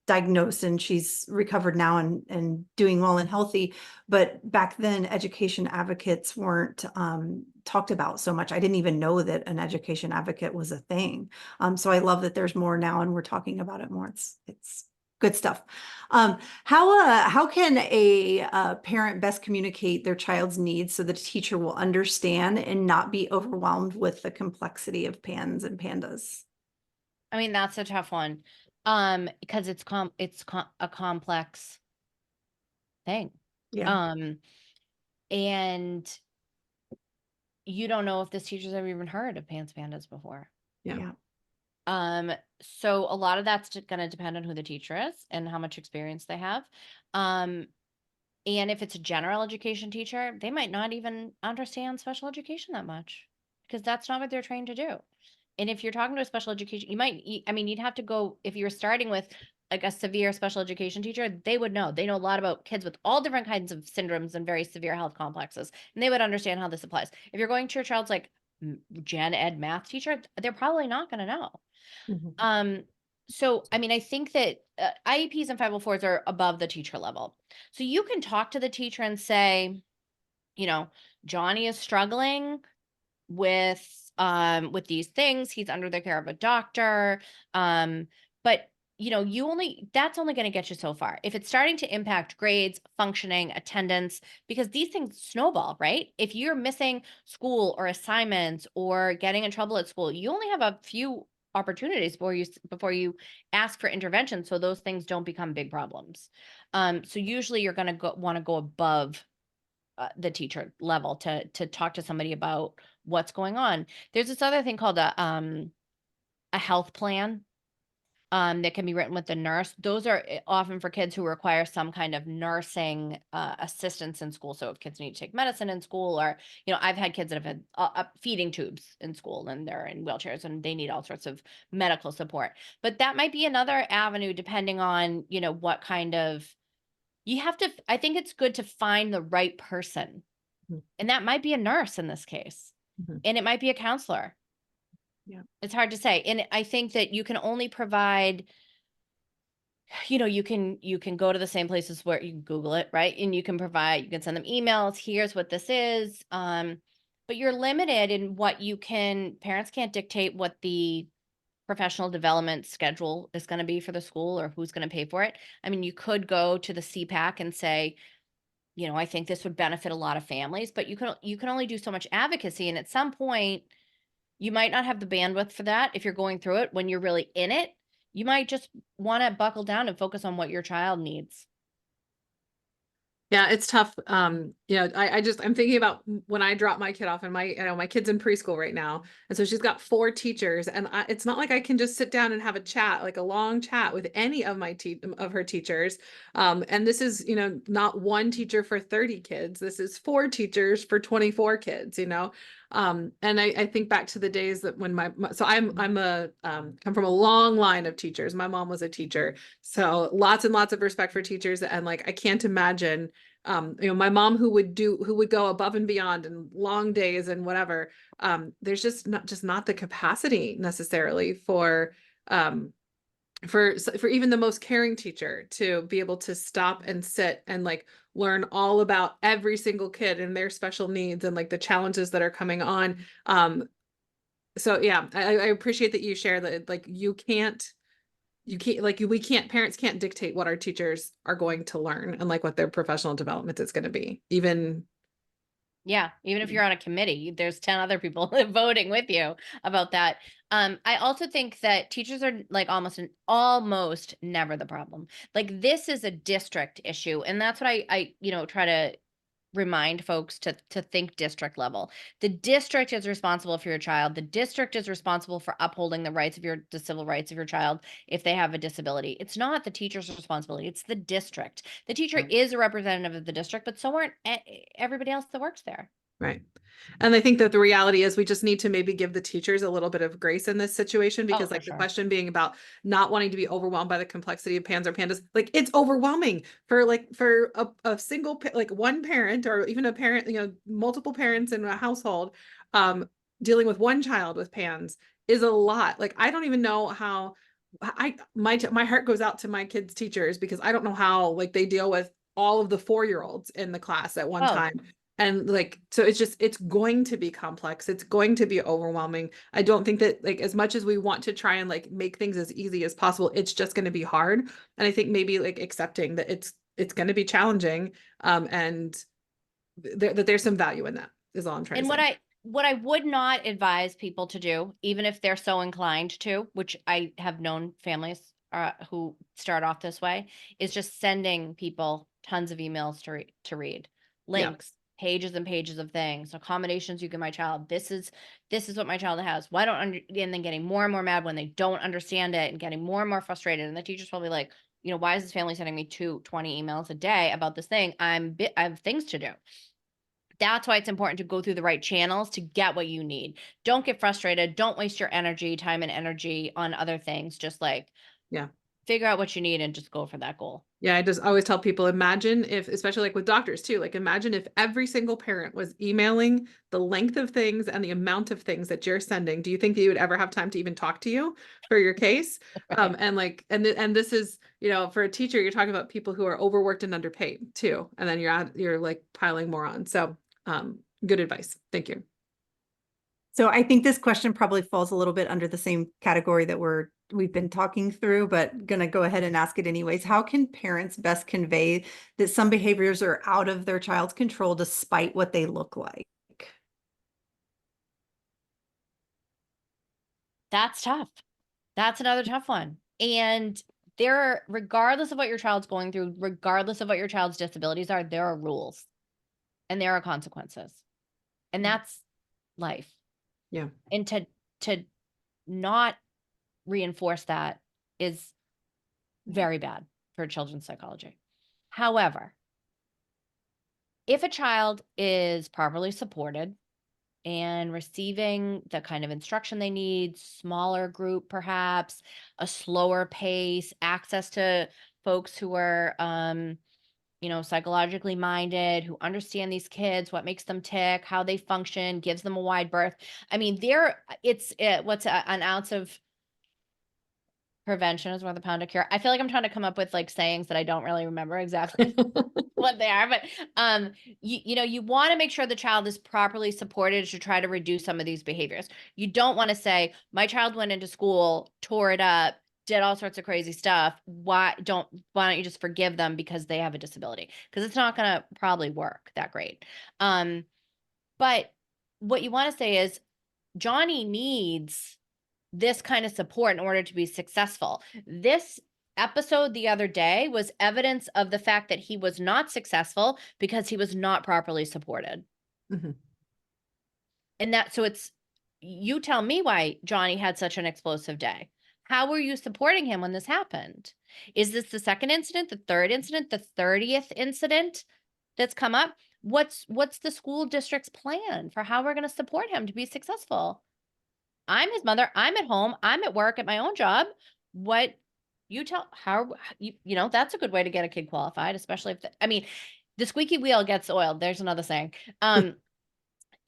diagnosed, and she's recovered now and doing well and healthy. But back then education advocates weren't talked about so much. I didn't even know that an education advocate was a thing. So I love that there's more now and we're talking about it more. It's good stuff. How can a parent best communicate their child's needs so that a teacher will understand and not be overwhelmed with the complexity of PANS and PANDAS? I mean, that's a tough one. Because it's a complex thing. Yeah. And you don't know if this teacher's ever even heard of PANDAS before. Yeah. So a lot of that's going to depend on who the teacher is and how much experience they have. And if it's a general education teacher, they might not even understand special education that much because that's not what they're trained to do. And if you're talking to a special education, you'd have to go, if you're starting with like a severe special education teacher, they would know. They know a lot about kids with all different kinds of syndromes and very severe health complexes, and they would understand how this applies. If you're going to your child's like gen ed math teacher, they're probably not going to know. Mhm. So, I mean, I think that IEPs and 504s are above the teacher level. So you can talk to the teacher and say, Johnny is struggling with these things. He's under the care of a doctor. But that's only going to get you so far. If it's starting to impact grades, functioning, attendance, because these things snowball, right? If you're missing school or assignments or getting in trouble at school, you only have a few opportunities before you ask for intervention, so those things don't become big problems. So usually you're going to want to go above the teacher level to talk to somebody about what's going on. There's this other thing called a health plan that can be written with the nurse. Those are often for kids who require some kind of nursing assistance in school. So if kids need to take medicine in school, or I've had kids that have had feeding tubes in school and they're in wheelchairs and they need all sorts of medical support. But that might be another avenue depending on what kind of I think it's good to find the right person. Mhm. And that might be a nurse in this case. Mhm. And it might be a counselor. Yeah. It's hard to say. And I think that you can only provide, you can go to the same places where you can Google it, right? And you can send them emails. Here's what this is. But you're limited in what parents can't dictate what the professional development schedule is going to be for the school or who's going to pay for it. I mean, you could go to the CPAC and say, I think this would benefit a lot of families, but you can only do so much advocacy. And at some point, you might not have the bandwidth for that. If you're going through it, when you're really in it, you might just want to buckle down and focus on what your child needs. Yeah, it's tough. I'm thinking about when I drop my kid off, and my kid's in preschool right now. And so she's got 4 teachers, and it's not like I can just sit down and have a chat, like a long chat with any of of her teachers. And this is, not one teacher for 30 kids. This is 4 teachers for 24 kids, and I think back to the days that when so I'm a come from a long line of teachers. My mom was a teacher, so lots and lots of respect for teachers. And like, I can't imagine, my mom who would go above and beyond and long days and whatever. There's just not the capacity necessarily for even the most caring teacher to be able to stop and sit and like learn all about every single kid and their special needs and like the challenges that are coming on. So yeah, I appreciate that you share that. Like, parents can't dictate what our teachers are going to learn and like what their professional development is going to be. Even if you're on a committee, there's 10 other people voting with you about that. I also think that teachers are like almost never the problem. Like, this is a district issue, and that's what I try to remind folks to think district level. The district is responsible for your child. The district is responsible for upholding the civil rights of your child if they have a disability. It's not the teacher's responsibility. It's the district. The teacher is a representative of the district, but so aren't everybody else that works there. right. And I think that the reality is we just need to maybe give the teachers a little bit of grace in this situation, because for like the sure. question being about not wanting to be overwhelmed by the complexity of PANS or PANDAS, like it's overwhelming for a single, like one parent or even a parent, multiple parents in a household, dealing with one child with PANS is a lot. Like, I don't even know how my heart goes out to my kids' teachers, because I don't know how like they deal with all of the 4-year-olds in the class at one time. And like, so it's going to be complex. It's going to be overwhelming. I don't think that, like, as much as we want to try and like make things as easy as possible, it's just going to be hard. And I think maybe like accepting that it's going to be challenging, and that there's some value in that is all I'm trying to say. What I would not advise people to do, even if they're so inclined to, which I have known families who start off this way, is just sending people tons of emails to read, links, pages and pages of things, accommodations you give my child. This is what my child has. Why don't and then getting more and more mad when they don't understand it, and getting more and more frustrated. And the teacher's probably like, why is this family sending me 20 emails a day about this thing? I have things to do. That's why it's important to go through the right channels to get what you need. Don't get frustrated. Don't waste your time and energy on other things. Just like, figure out what you need and just go for that goal. Yeah, I just always tell people, imagine if, especially like with doctors too, like imagine if every single parent was emailing the length of things and the amount of things that you're sending. Do you think that you would ever have time to even talk to you for your case? Right. And this is, for a teacher, you're talking about people who are overworked and underpaid too. And then you're like piling more on. So good advice. Thank you. So I think this question probably falls a little bit under the same category that we've been talking through, but gonna go ahead and ask it anyways. How can parents best convey that some behaviors are out of their child's control despite what they look like? That's tough. That's another tough one. And regardless of what your child's going through, regardless of what your child's disabilities are, there are rules and there are consequences. And that's life. Yeah. And to not reinforce that is very bad for children's psychology. However, if a child is properly supported and receiving the kind of instruction they need, smaller group perhaps, a slower pace, access to folks who are psychologically minded, who understand these kids, what makes them tick, how they function, gives them a wide berth. I mean, what's an ounce of prevention is worth a pound of cure. I feel like I'm trying to come up with like sayings that I don't really remember exactly what they are, but you want to make sure the child is properly supported to try to reduce some of these behaviors. You don't want to say, my child went into school, tore it up, did all sorts of crazy stuff. Why don't you just forgive them because they have a disability? Because it's not going to probably work that great. But what you want to say is, Johnny needs this kind of support in order to be successful. This episode the other day was evidence of the fact that he was not successful because he was not properly supported. Mhm. And so you tell me why Johnny had such an explosive day. How were you supporting him when this happened? Is this the second incident, the third incident, the 30th incident that's come up? What's the school district's plan for how we're going to support him to be successful? I'm his mother. I'm at home. I'm at work at my own job. What you tell how you know that's a good way to get a kid qualified, especially if the squeaky wheel gets oiled. There's another saying.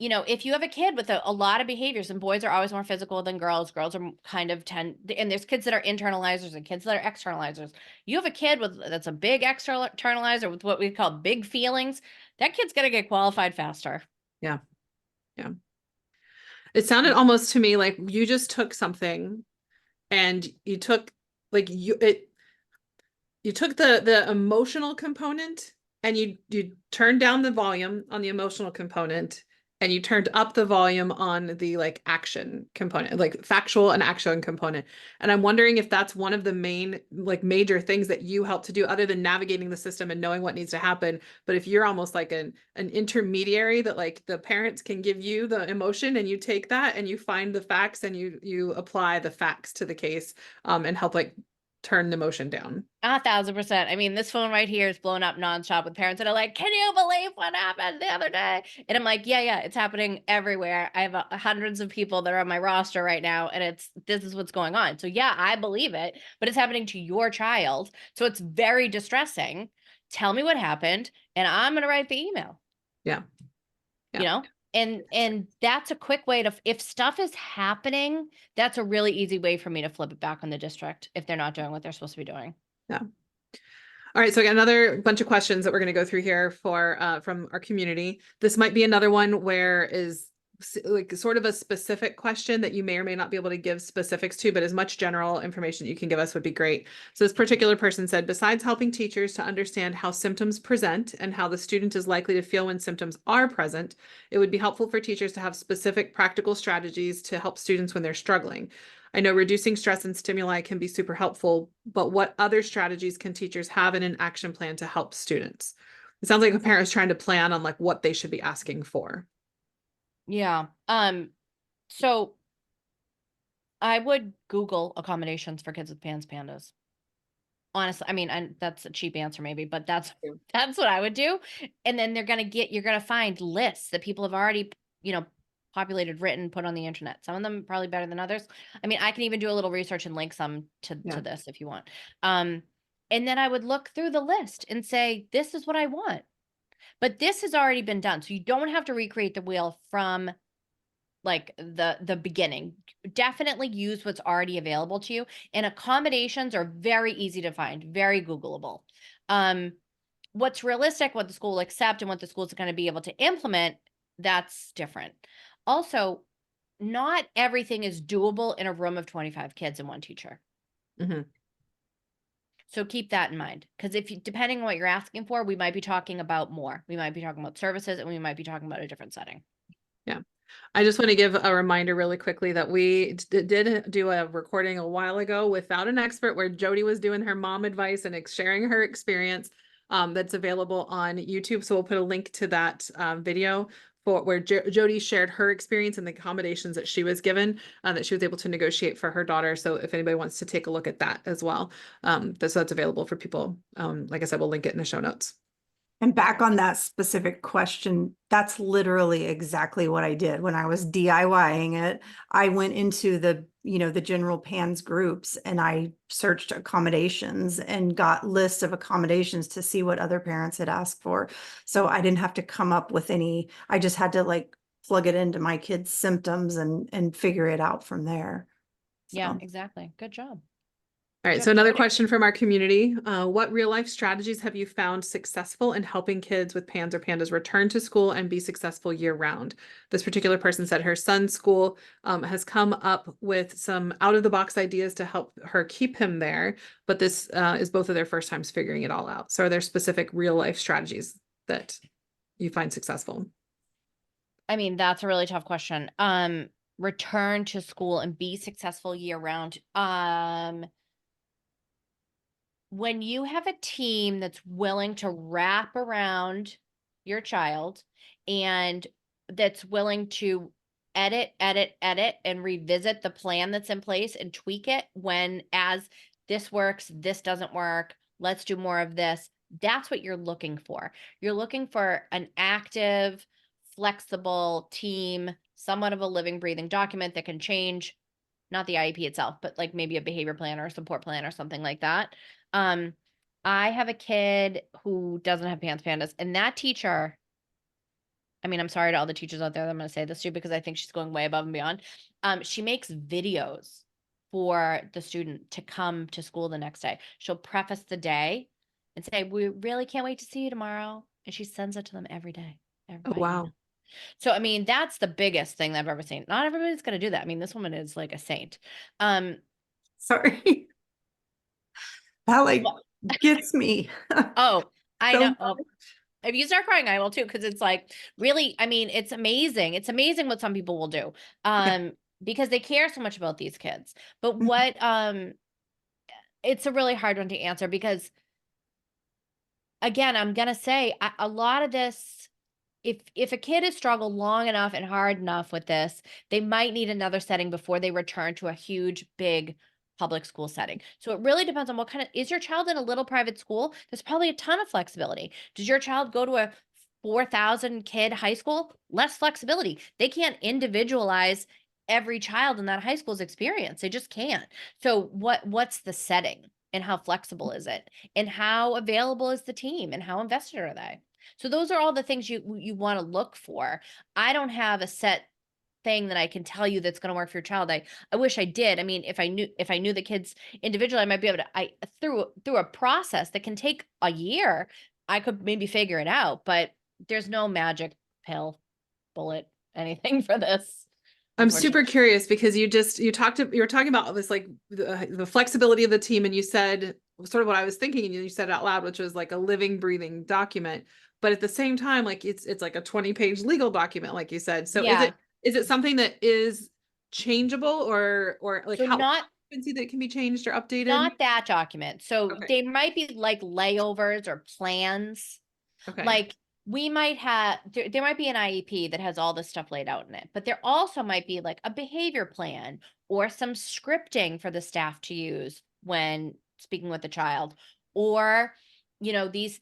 If you have a kid with a lot of behaviors, and boys are always more physical than girls, girls are kind of and there's kids that are internalizers and kids that are externalizers. You have a kid that's a big externalizer with what we call big feelings. That kid's gonna get qualified faster. Yeah. Yeah. It sounded almost to me like you just took something and you took you took the emotional component and you turned down the volume on the emotional component and you turned up the volume on the action component, like factual and action component. And I'm wondering if that's one of the main major things that you help to do other than navigating the system and knowing what needs to happen. But if you're almost like an intermediary that the parents can give you the emotion and you take that and you find the facts and you apply the facts to the case and help turn the emotion down. 1,000%. I mean, this phone right here is blowing up nonstop with parents that are like, "Can you believe what happened the other day?" And I'm like, yeah, it's happening everywhere. I have hundreds of people that are on my roster right now, and this is what's going on. So yeah, I believe it, but it's happening to your child. So it's very distressing. Tell me what happened, and I'm going to write the email. Yeah. And that's a quick way if stuff is happening, that's a really easy way for me to flip it back on the district if they're not doing what they're supposed to be doing. Yeah. All right, so I got another bunch of questions that we're going to go through here from our community. This might be another one where is sort of a specific question that you may or may not be able to give specifics to, but as much general information you can give us would be great. So this particular person said, besides helping teachers to understand how symptoms present and how the student is likely to feel when symptoms are present, it would be helpful for teachers to have specific practical strategies to help students when they're struggling. I know reducing stress and stimuli can be super helpful, but what other strategies can teachers have in an action plan to help students? It sounds like a parent is trying to plan on what they should be asking for. Yeah. So I would Google accommodations for kids with PANDAS. Honestly, I mean, that's a cheap answer maybe, but that's what I would do. And then you're gonna find lists that people have already, populated, written, put on the internet. Some of them probably better than others. I mean, I can even do a little research and link some to this if you want. And then I would look through the list and say, this is what I want. But this has already been done. So you don't have to recreate the wheel from the beginning. Definitely use what's already available to you. And accommodations are very easy to find, very Googleable. What's realistic, what the school will accept and what the school's going to be able to implement, that's different. Also, not everything is doable in a room of 25 kids and one teacher. Mm-hmm. So keep that in mind, because depending on what you're asking for, we might be talking about more. We might be talking about services, and we might be talking about a different setting. Yeah. I just want to give a reminder really quickly that we did do a recording a while ago without an expert where Jody was doing her mom advice and sharing her experience that's available on YouTube. So we'll put a link to that video for where Jody shared her experience and the accommodations that she was given that she was able to negotiate for her daughter. So if anybody wants to take a look at that as well, so that's available for people. Like I said, we'll link it in the show notes. And back on that specific question, that's literally exactly what I did when I was DIYing it. I went into the general PANS groups and I searched accommodations and got lists of accommodations to see what other parents had asked for. So I didn't have to come up with I just had to plug it into my kid's symptoms and figure it out from there. Yeah, exactly. Good job. All right, so another question from our community. What real life strategies have you found successful in helping kids with PANS or PANDAS return to school and be successful year round? This particular person said her son's school has come up with some out of the box ideas to help her keep him there, but this is both of their first times figuring it all out. So are there specific real life strategies that you find successful? I mean, that's a really tough question. Return to school and be successful year round. when you have a team that's willing to wrap around your child and that's willing to edit, and revisit the plan that's in place and tweak it when as this works, this doesn't work, let's do more of this. That's what you're looking for. You're looking for an active, flexible team, somewhat of a living, breathing document that can change, not the IEP itself, but like maybe a behavior plan or a support plan or something like that. Um, I have a kid who doesn't have PANDAS, and that teacher, I mean, I'm sorry to all the teachers out there that I'm going to say this to because I think she's going way above and beyond. She makes videos for the student to come to school the next day. She'll preface the day and say, "We really can't wait to see you tomorrow," and she sends it to them every day. Oh, Everybody. wow. So, I mean, that's the biggest thing that I've ever seen. Not everybody's going to do that. I mean, this woman is like a saint. Sorry. That like Well, gets me. oh, I So know. much. Oh, if you start crying, I will too, because it's like really, I mean, it's amazing. It's amazing what some people will do. Yeah. Because they care so much about these kids. But Mhm. what it's a really hard one to answer because again, I'm gonna say a lot of this, if a kid has struggled long enough and hard enough with this, they might need another setting before they return to a huge, big public school setting. So it really depends on what kind of, is your child in a little private school? There's probably a ton of flexibility. Does your child go to a 4,000 kid high school? Less flexibility. They can't individualize every child in that high school's experience. They just can't. So what's the setting and how flexible is it? And how available is the team and how invested are they? So those are all the things you want to look for. I don't have a set thing that I can tell you that's going to work for your child. I wish I did. I mean, if I knew the kids individually, I might be able to through a process that can take a year, I could maybe figure it out, but there's no magic pill, bullet, anything for this. I'm super Unfortunately. curious because you were talking about this, like the flexibility of the team, and you said sort of what I was thinking, and you said it out loud, which was like a living, breathing document. But at the same time, like it's like a 20-page legal document, like you said. So Yeah. is it something that is changeable or like So how not frequency that can be changed or updated? not that document. So Okay. they might be like layovers or plans. Okay. Like we might have there might be an IEP that has all this stuff laid out in it, but there also might be like a behavior plan or some scripting for the staff to use when speaking with the child, or there's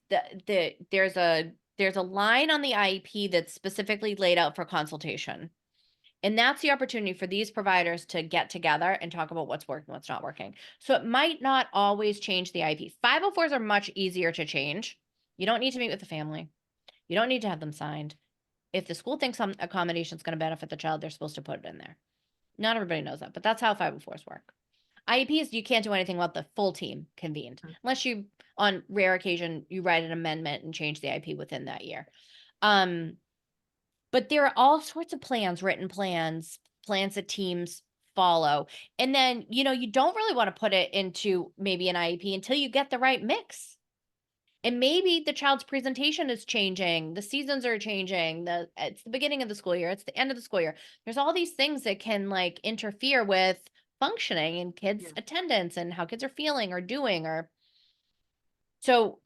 a line on the IEP that's specifically laid out for consultation. And that's the opportunity for these providers to get together and talk about what's working, what's not working. So it might not always change the IEP. 504s are much easier to change. You don't need to meet with the family. You don't need to have them signed. If the school thinks some accommodation is going to benefit the child, they're supposed to put it in there. Not everybody knows that, but that's how 504s work. IEPs, you can't do anything about the full team convened, unless you, on rare occasion, you write an amendment and change the IEP within that year. But there are all sorts of plans, written plans that teams follow. And then, you don't really want to put it into maybe an IEP until you get the right mix. And maybe the child's presentation is changing, the seasons are changing, it's the beginning of the school year, it's the end of the school year. There's all these things that can like interfere with functioning and kids' attendance and how kids are feeling or doing, or so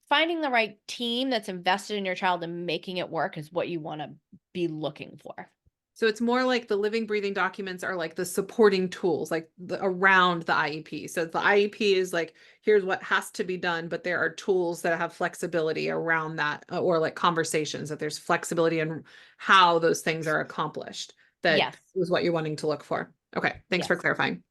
finding the right team that's invested in your child and making it work is what you want to be looking for. So it's more like the living, breathing documents are like the supporting tools, like around the IEP. So the IEP is like, here's what has to be done, but there are tools that have flexibility around that, or like conversations, that there's flexibility in how those things are accomplished. That Yes. was what you're wanting to look for. Okay, thanks for Yes. clarifying.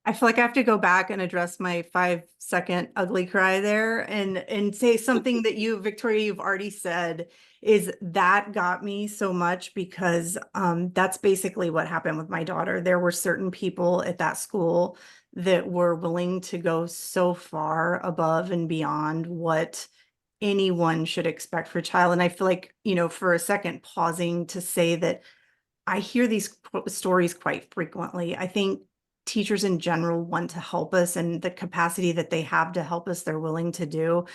I feel like I have to go back and address my 5-second ugly cry there and say something that you, Victoria, you've already said is that got me so much because that's basically what happened with my daughter. There were certain people at that school that were willing to go so far above and beyond what anyone should expect for a child. And I feel like, for a second, pausing to say that I hear these stories quite frequently. I think teachers in general want to help us, and the capacity that they have to help us, they're willing to do.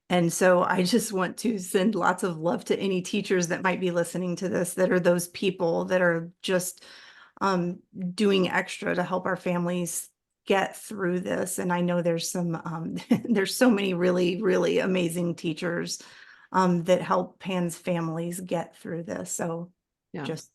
And so I just want to send lots of love to any teachers that might be listening to this, that are those people that are just doing extra to help our families get through this. And I know there's some, there's so many really, really amazing teachers that help PANS families get through this. So Yeah. just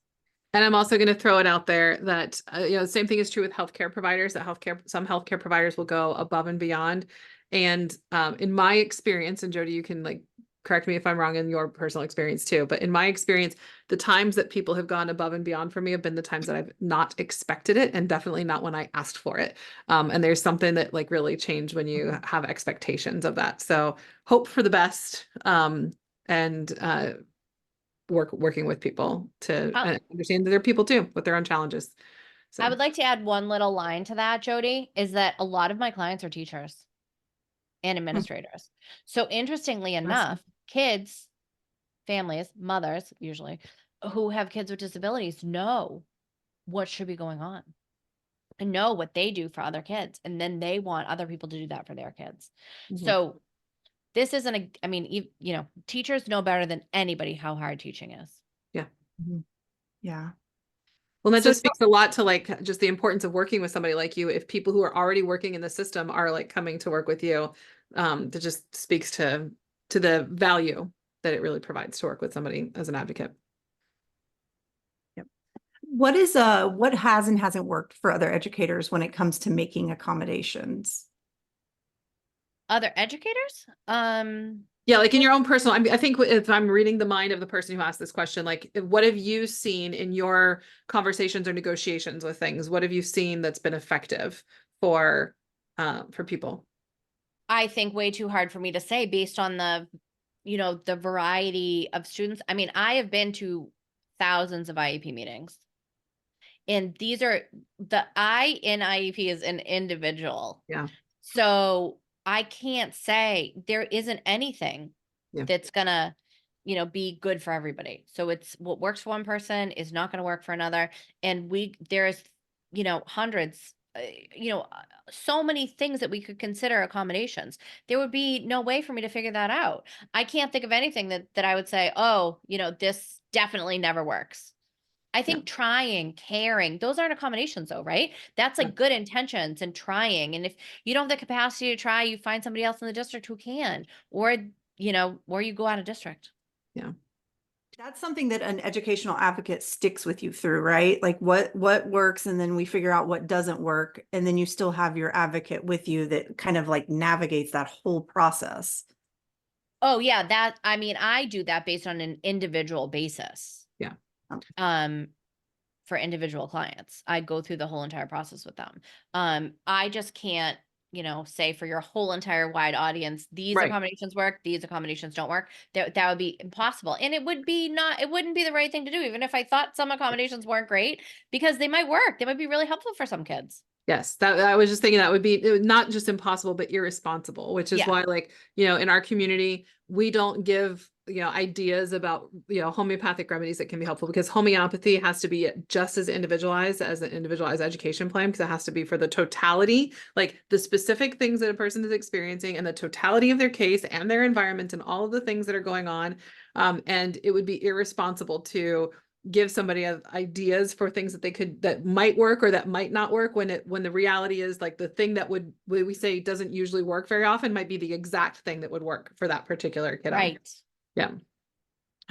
And I'm also going to throw it out there that, the same thing is true with healthcare providers, that some healthcare providers will go above and beyond. And in my experience, and Jody, you can like correct me if I'm wrong in your personal experience too, but in my experience, the times that people have gone above and beyond for me have been the times that I've not expected it, and definitely not when I asked for it. And there's something that like really changed when you have expectations of that. So hope for the best. And working with people to understand that they're people too with their own challenges. So I would like to add one little line to that, Jody, is that a lot of my clients are teachers and administrators. So interestingly enough, kids, families, mothers usually, who have kids with disabilities know what should be going on and know what they do for other kids. And then they want other people to do that for their kids. So this isn't I mean, teachers know better than anybody how hard teaching is. Yeah. Yeah. Well, that just speaks a lot to like just the importance of working with somebody like you. If people who are already working in the system are like coming to work with you, that just speaks to the value that it really provides to work with somebody as an advocate. Yep. What has and hasn't worked for other educators when it comes to making accommodations? Other educators? Yeah, like in your own personal, I think if I'm reading the mind of the person who asked this question, like what have you seen in your conversations or negotiations with things? What have you seen that's been effective for people? I think way too hard for me to say based on the variety of students. I mean, I have been to thousands of IEP meetings. And these are the I in IEP is an individual. Yeah. So I can't say there isn't anything that's gonna, be good for everybody. So it's what works for one person is not gonna work for another. And there's, hundreds, so many things that we could consider accommodations. There would be no way for me to figure that out. I can't think of anything that I would say, oh, this definitely never works. I think trying, caring, those aren't accommodations though, right? That's like good intentions and trying. And if you don't have the capacity to try, you find somebody else in the district who can, or you go out of district. Yeah. That's something that an educational advocate sticks with you through, right? Like what works, and then we figure out what doesn't work. And then you still have your advocate with you that kind of like navigates that whole process. Oh yeah. I do that based on an individual basis. Yeah. For individual clients, I go through the whole entire process with them. I just can't, say for your whole entire wide audience, these accommodations work, these accommodations don't work. That would be impossible. And it wouldn't be the right thing to do, even if I thought some accommodations weren't great, because they might work. They might be really helpful for some kids. Yes, that I was just thinking that would be not just impossible, but irresponsible, which is why, like, in our community, we don't give, ideas about, homeopathic remedies that can be helpful, because homeopathy has to be just as individualized as an individualized education plan, because it has to be for the totality, like the specific things that a person is experiencing and the totality of their case and their environment and all of the things that are going on. And it would be irresponsible to give somebody ideas for things that might work or that might not work, when the reality is like the thing that we say doesn't usually work very often might be the exact thing that would work for that particular kiddo. Right. Yeah.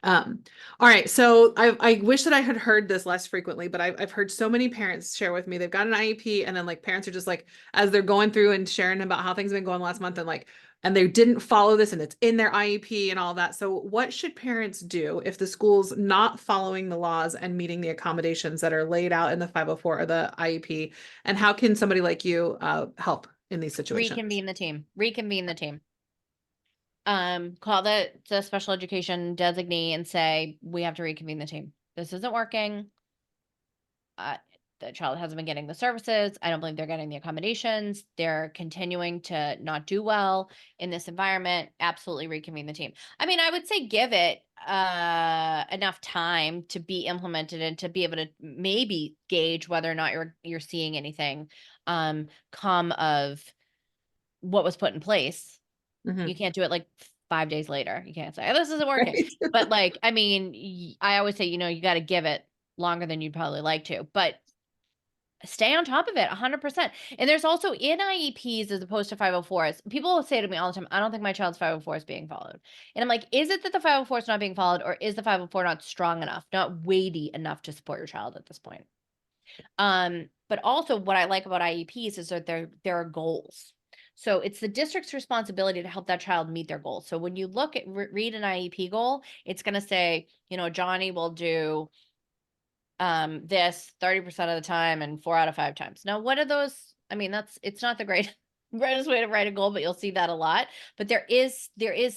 All right. So I wish that I had heard this less frequently, but I've heard so many parents share with me, they've got an IEP, and then like parents are just like, as they're going through and sharing about how things have been going last month, and they didn't follow this, and it's in their IEP and all that. So what should parents do if the school's not following the laws and meeting the accommodations that are laid out in the 504 or the IEP? And how can somebody like you help in these situations? Reconvene the team. Call the special education designee and say, we have to reconvene the team. This isn't working. The child hasn't been getting the services. I don't believe they're getting the accommodations. They're continuing to not do well in this environment. Absolutely reconvene the team. I mean, I would say give it enough time to be implemented and to be able to maybe gauge whether or not you're seeing anything come of what was put in place. You can't do it like 5 days later. You can't say, oh, this isn't working. Right. But like, I mean, I always say, you got to give it longer than you'd probably like to. But stay on top of it 100%. And there's also in IEPs as opposed to 504s. People will say to me all the time, I don't think my child's 504 is being followed. And I'm like, is it that the 504 is not being followed, or is the 504 not strong enough, not weighty enough to support your child at this point? But also what I like about IEPs is that there are goals. So it's the district's responsibility to help that child meet their goals. So when you look at read an IEP goal, it's going to say, Johnny will do this 30% of the time and 4 out of 5 times. Now, what are those? I mean, it's not the greatest way to write a goal, but you'll see that a lot. But there is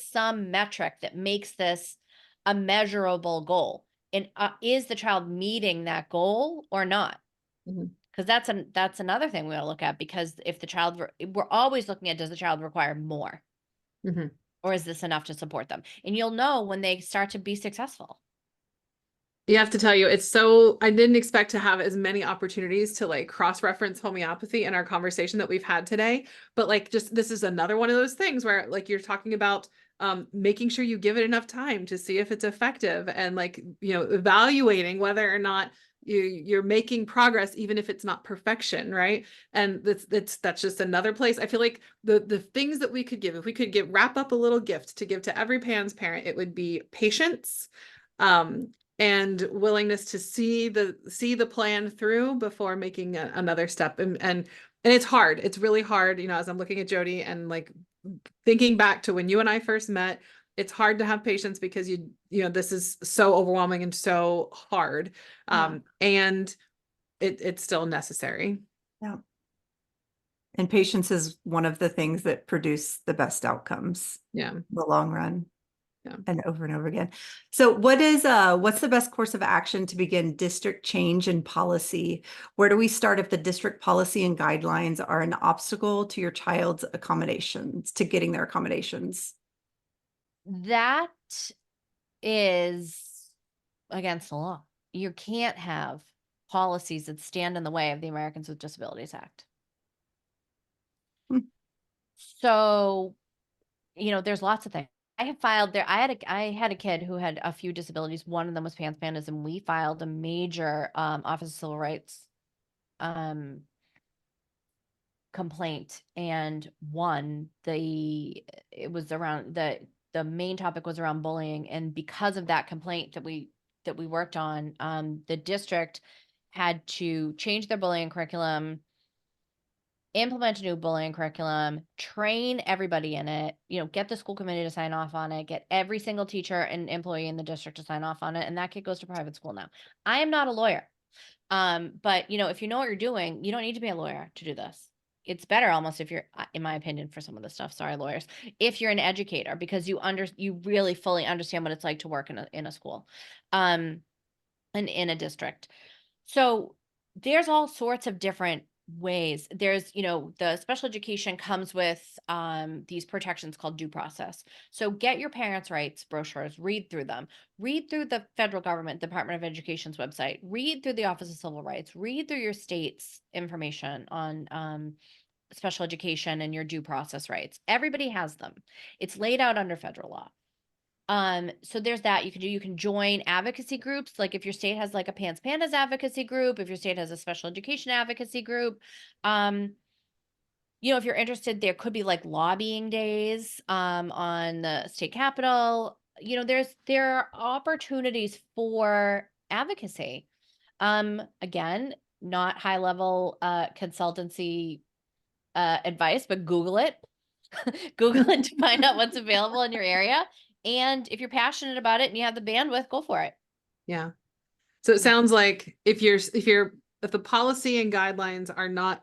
some metric that makes this a measurable goal. And is the child meeting that goal or not? Because that's another thing we want to look at, because if the child, we're always looking at, does the child require more? Or is this enough to support them? And you'll know when they start to be successful. You have to tell you, I didn't expect to have as many opportunities to like cross-reference homeopathy in our conversation that we've had today. But like, just, this is another one of those things where like you're talking about making sure you give it enough time to see if it's effective, and like, evaluating whether or not you're making progress, even if it's not perfection, right? And that's just another place. I feel like the things that we could give, if we could wrap up a little gift to give to every PANS parent, it would be patience, and willingness to see the plan through before making another step. And it's hard. It's really hard, as I'm looking at Jody and like thinking back to when you and I first met. It's hard to have patience because this is so overwhelming and so hard. And it's still necessary. Yeah. And patience is one of the things that produce the best outcomes. Yeah. In the long run. Yeah. And over again. So what's the best course of action to begin district change in policy? Where do we start if the district policy and guidelines are an obstacle to your child's accommodations, to getting their accommodations? That is against the law. You can't have policies that stand in the way of the Americans with Disabilities Act. So, there's lots of things. I have filed there. I had a kid who had a few disabilities. One of them was PANDAS, and we filed a major Office of Civil Rights complaint and won. It was around the main topic was around bullying, and because of that complaint that we worked on, the district had to change their bullying curriculum, implement a new bullying curriculum, train everybody in it, get the school committee to sign off on it, get every single teacher and employee in the district to sign off on it. And that kid goes to private school now. I am not a lawyer. But if you know what you're doing, you don't need to be a lawyer to do this. It's better almost if you're, in my opinion, for some of this stuff, sorry, lawyers, if you're an educator, because you really fully understand what it's like to work in a school, and in a district. So there's all sorts of different ways. There's, the special education comes with these protections called due process. So get your parents' rights brochures, read through them, read through the federal government, Department of Education's website, read through the Office of Civil Rights, read through your state's information on special education and your due process rights. Everybody has them. It's laid out under federal law. So there's that you can join advocacy groups. Like if your state has like a PANDAS advocacy group, if your state has a special education advocacy group, if you're interested, there could be like lobbying days, on the state capitol. There are opportunities for advocacy. Again, not high level, consultancy, advice, but Google it, Google it to find out what's available in your area. And if you're passionate about it and you have the bandwidth, go for it. Yeah. So it sounds like if the policy and guidelines are not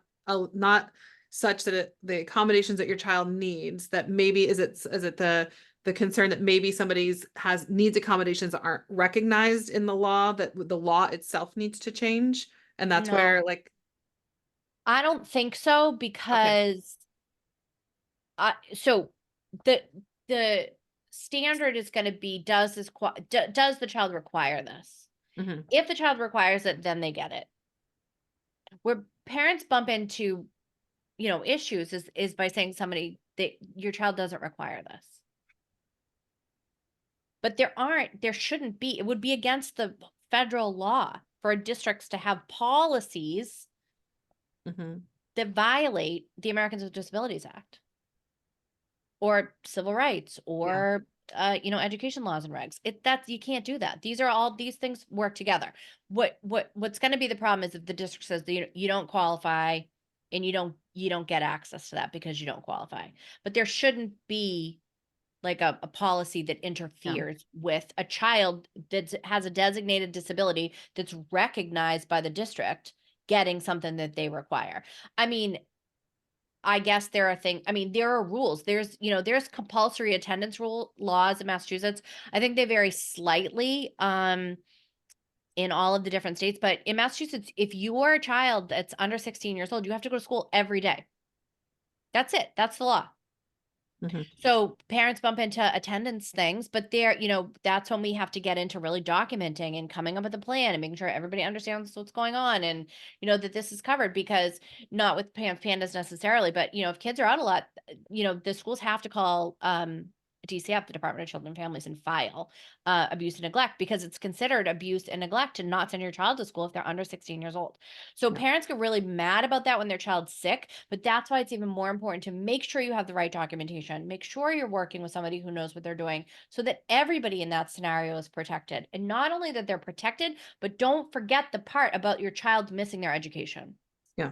such that the accommodations that your child needs, that maybe is it the concern that maybe somebody's needs accommodations that aren't recognized in the law, that the law itself needs to change, and that's where like. I don't think so, because so the standard is going to be, does the child require this? If the child requires it, then they get it. Where parents bump into issues is by saying your child doesn't require this. But there shouldn't be. It would be against the federal law for districts to have policies Mhm. that violate the Americans with Disabilities Act or civil rights Yeah. or education laws and regs. That's, you can't do that. These things work together. What's going to be the problem is if the district says that you don't qualify and you don't get access to that because you don't qualify. But there shouldn't be like a policy that interferes with a child that has a designated disability that's recognized by the district getting something that they require. I mean, I guess there are things, I mean, there are rules. There's compulsory attendance rule laws in Massachusetts. I think they vary slightly in all of the different states, but in Massachusetts, if you are a child that's under 16 years old, you have to go to school every day. That's it. That's the law. Mhm. So parents bump into attendance things, but that's when we have to get into really documenting and coming up with a plan and making sure everybody understands what's going on and, that this is covered because not with PANDAS necessarily, but, if kids are out a lot, the schools have to call, DCF, the Department of Children and Families, and file abuse and neglect because it's considered abuse and neglect to not send your child to school if they're under 16 years old. So Yeah. parents get really mad about that when their child's sick, but that's why it's even more important to make sure you have the right documentation. Make sure you're working with somebody who knows what they're doing so that everybody in that scenario is protected. And not only that they're protected, but don't forget the part about your child missing their education. Yeah.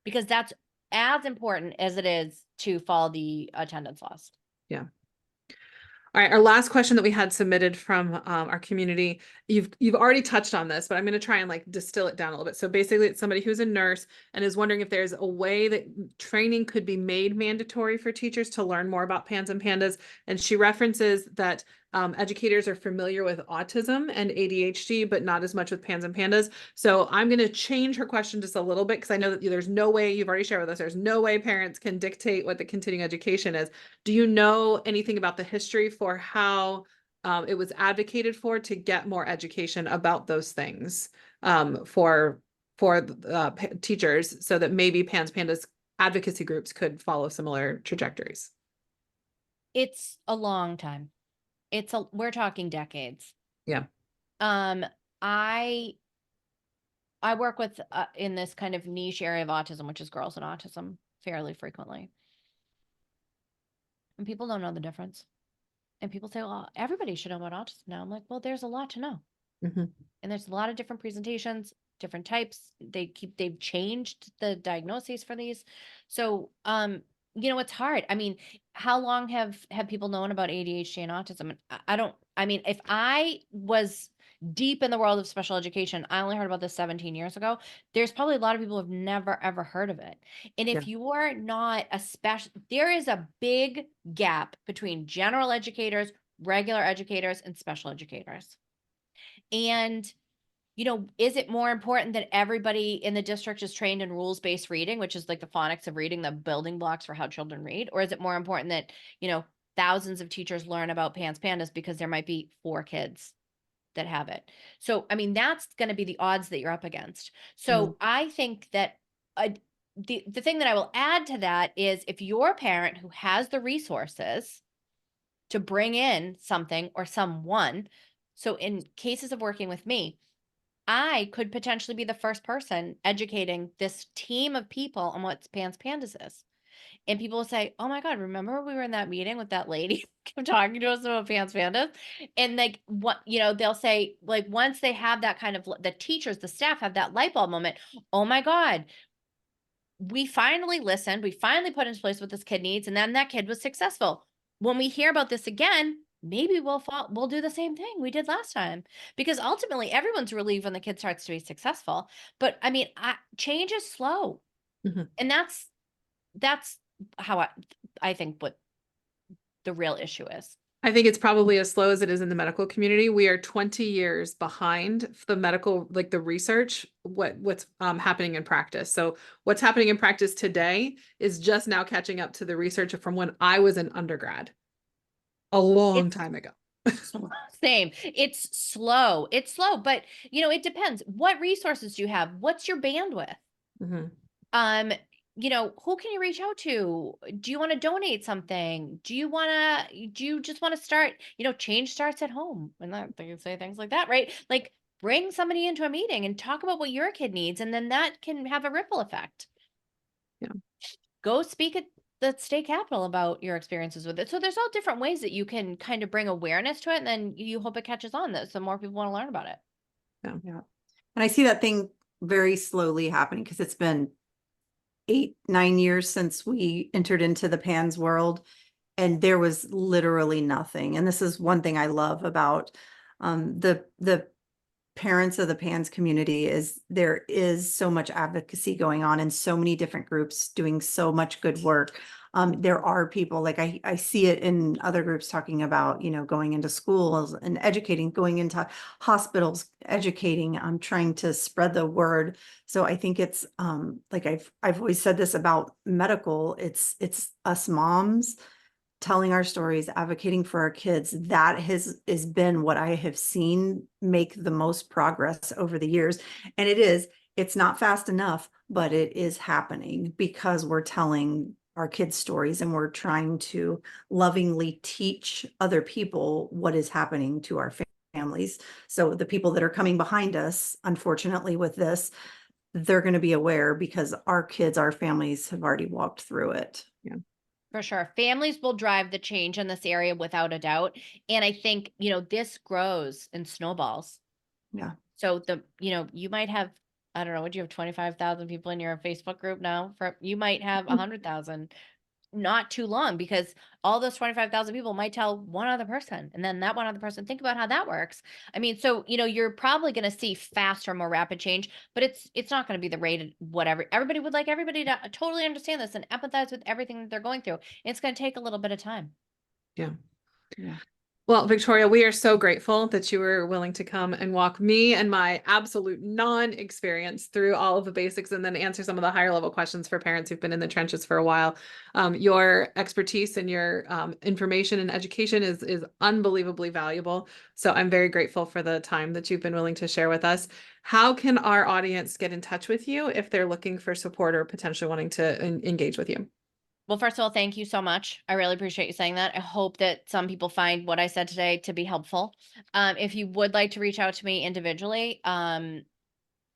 Because that's as important as it is to follow the attendance laws. Yeah. All right, our last question that we had submitted from our community, you've already touched on this, but I'm going to try and like distill it down a little bit. So basically, it's somebody who's a nurse and is wondering if there's a way that training could be made mandatory for teachers to learn more about PANS and PANDAS. And she references that educators are familiar with autism and ADHD, but not as much with PANS and PANDAS. So I'm going to change her question just a little bit because I know that there's no way, you've already shared with us, there's no way parents can dictate what the continuing education is. Do you know anything about the history for how it was advocated for to get more education about those things for teachers so that maybe PANS PANDAS advocacy groups could follow similar trajectories? It's a long time. We're talking decades. Yeah. I work with in this kind of niche area of autism, which is girls and autism, fairly frequently. And people don't know the difference. And people say, well, everybody should know about autism now. I'm like, well, there's a lot to know. Mm-hmm. And there's a lot of different presentations, different types. They've changed the diagnoses for these. So, it's hard. I mean, how long have people known about ADHD and autism? And if I was deep in the world of special education, I only heard about this 17 years ago. There's probably a lot of people who have never, ever heard of it. And if you are not there is a big gap between general educators, regular educators, and special educators. And is it more important that everybody in the district is trained in rules-based reading, which is like the phonics of reading, the building blocks for how children read? Or is it more important that, thousands of teachers learn about PANS PANDAS because there might be 4 kids that have it? So, I mean, that's going to be the odds that you're up against. So I think that the thing that I will add to that is if you're a parent who has the resources to bring in something or someone, so in cases of working with me, I could potentially be the first person educating this team of people on what PANS PANDAS is. And people will say, oh my God, remember we were in that meeting with that lady talking to us about PANS PANDAS? And like, they'll say, like, once they have that kind of, the teachers, the staff have that light bulb moment. Oh my God, we finally listened. We finally put into place what this kid needs. And then that kid was successful. When we hear about this again, maybe we'll do the same thing we did last time, because ultimately everyone's relieved when the kid starts to be successful. But I mean, change is slow. And that's how I think what the real issue is. I think it's probably as slow as it is in the medical community. We are 20 years behind the medical, like the research, what's happening in practice. So what's happening in practice today is just now catching up to the research from when I was an undergrad a long time ago. Same. It's slow, but it depends. What resources do you have? What's your bandwidth? Who can you reach out to? Do you want to donate something? Do you just want to start, change starts at home? And they can say things like that, right? Like bring somebody into a meeting and talk about what your kid needs. And then that can have a ripple effect. Go speak at the state capitol about your experiences with it. So there's all different ways that you can kind of bring awareness to it, and then you hope it catches on, that so more people want to learn about it. Yeah. And I see that thing very slowly happening because it's been 8-9 years since we entered into the PANS world, and there was literally nothing. And this is one thing I love about the parents of the PANS community is there is so much advocacy going on and so many different groups doing so much good work. There are people like I see it in other groups talking about, going into schools and educating, going into hospitals, educating, trying to spread the word. So I think it's like I've always said this about medical, it's us moms telling our stories, advocating for our kids. That has been what I have seen make the most progress over the years. And it's not fast enough, but it is happening because we're telling our kids stories and we're trying to lovingly teach other people what is happening to our families. So the people that are coming behind us, unfortunately with this, they're going to be aware because our kids, our families have already walked through it. Yeah. For sure. Families will drive the change in this area without a doubt. And I think, this grows and snowballs. Yeah. So you might have, I don't know, would you have 25,000 people in your Facebook group now? You might have 100,000, not too long, because all those 25,000 people might tell one other person, and then that one other person. Think about how that works. I mean, so you're probably going to see faster, more rapid change, but it's not going to be the rate of whatever everybody would like everybody to totally understand this and empathize with everything that they're going through. It's going to take a little bit of time. Yeah. Yeah. Well, Victoria, we are so grateful that you were willing to come and walk me and my absolute non-experience through all of the basics and then answer some of the higher level questions for parents who've been in the trenches for a while. Your expertise and your information and education is unbelievably valuable. So I'm very grateful for the time that you've been willing to share with us. How can our audience get in touch with you if they're looking for support or potentially wanting to engage with you? Well, first of all, thank you so much. I really appreciate you saying that. I hope that some people find what I said today to be helpful. If you would like to reach out to me individually, I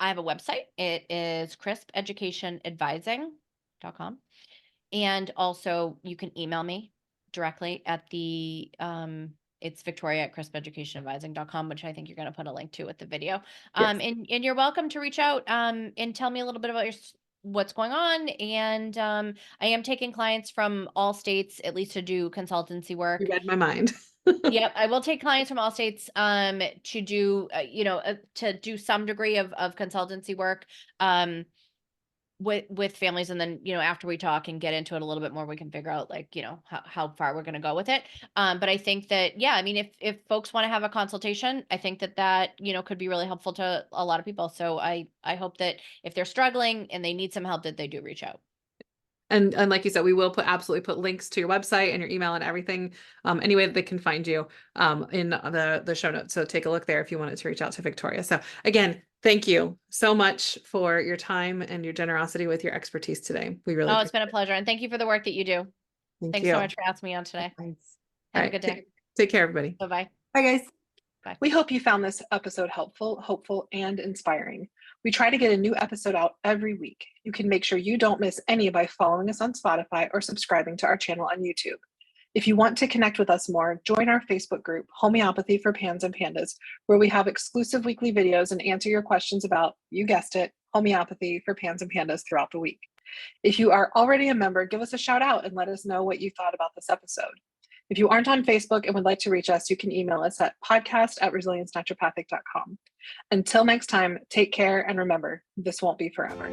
have a website. It is crispeducationadvising.com. And also you can email me directly at the, it's Victoria@crispeducationadvising.com, which I think you're going to put a link to with the video. Yes. And you're welcome to reach out and tell me a little bit about what's going on. And I am taking clients from all states, at least to do consultancy work. You read my mind. Yep, I will take clients from all states to do some degree of consultancy work with families, and then after we talk and get into it a little bit more, we can figure out how far we're going to go with it. But I think that I mean, if folks want to have a consultation, I think that could be really helpful to a lot of people. So I hope that if they're struggling and they need some help, that they do reach out. And like you said, we will absolutely put links to your website and your email and everything, any way that they can find you in the show notes. So take a look there if you wanted to reach out to Victoria. So again, thank you so much for your time and your generosity with your expertise today. We really it's been a pleasure. And thank you for the work that you do. Thanks so much for asking me on today. Thanks. Have a good day. Take care, everybody. Bye-bye. Bye, guys. Bye. We hope you found this episode helpful, hopeful, and inspiring. We try to get a new episode out every week. You can make sure you don't miss any by following us on Spotify or subscribing to our channel on YouTube. If you want to connect with us more, join our Facebook group, Homeopathy for Pans and Pandas, where we have exclusive weekly videos and answer your questions about, you guessed it, homeopathy for Pans and Pandas throughout the week. If you are already a member, give us a shout out and let us know what you thought about this episode. If you aren't on Facebook and would like to reach us, you can email us at podcast@resiliencenaturopathic.com. Until next time, take care and remember, this won't be forever.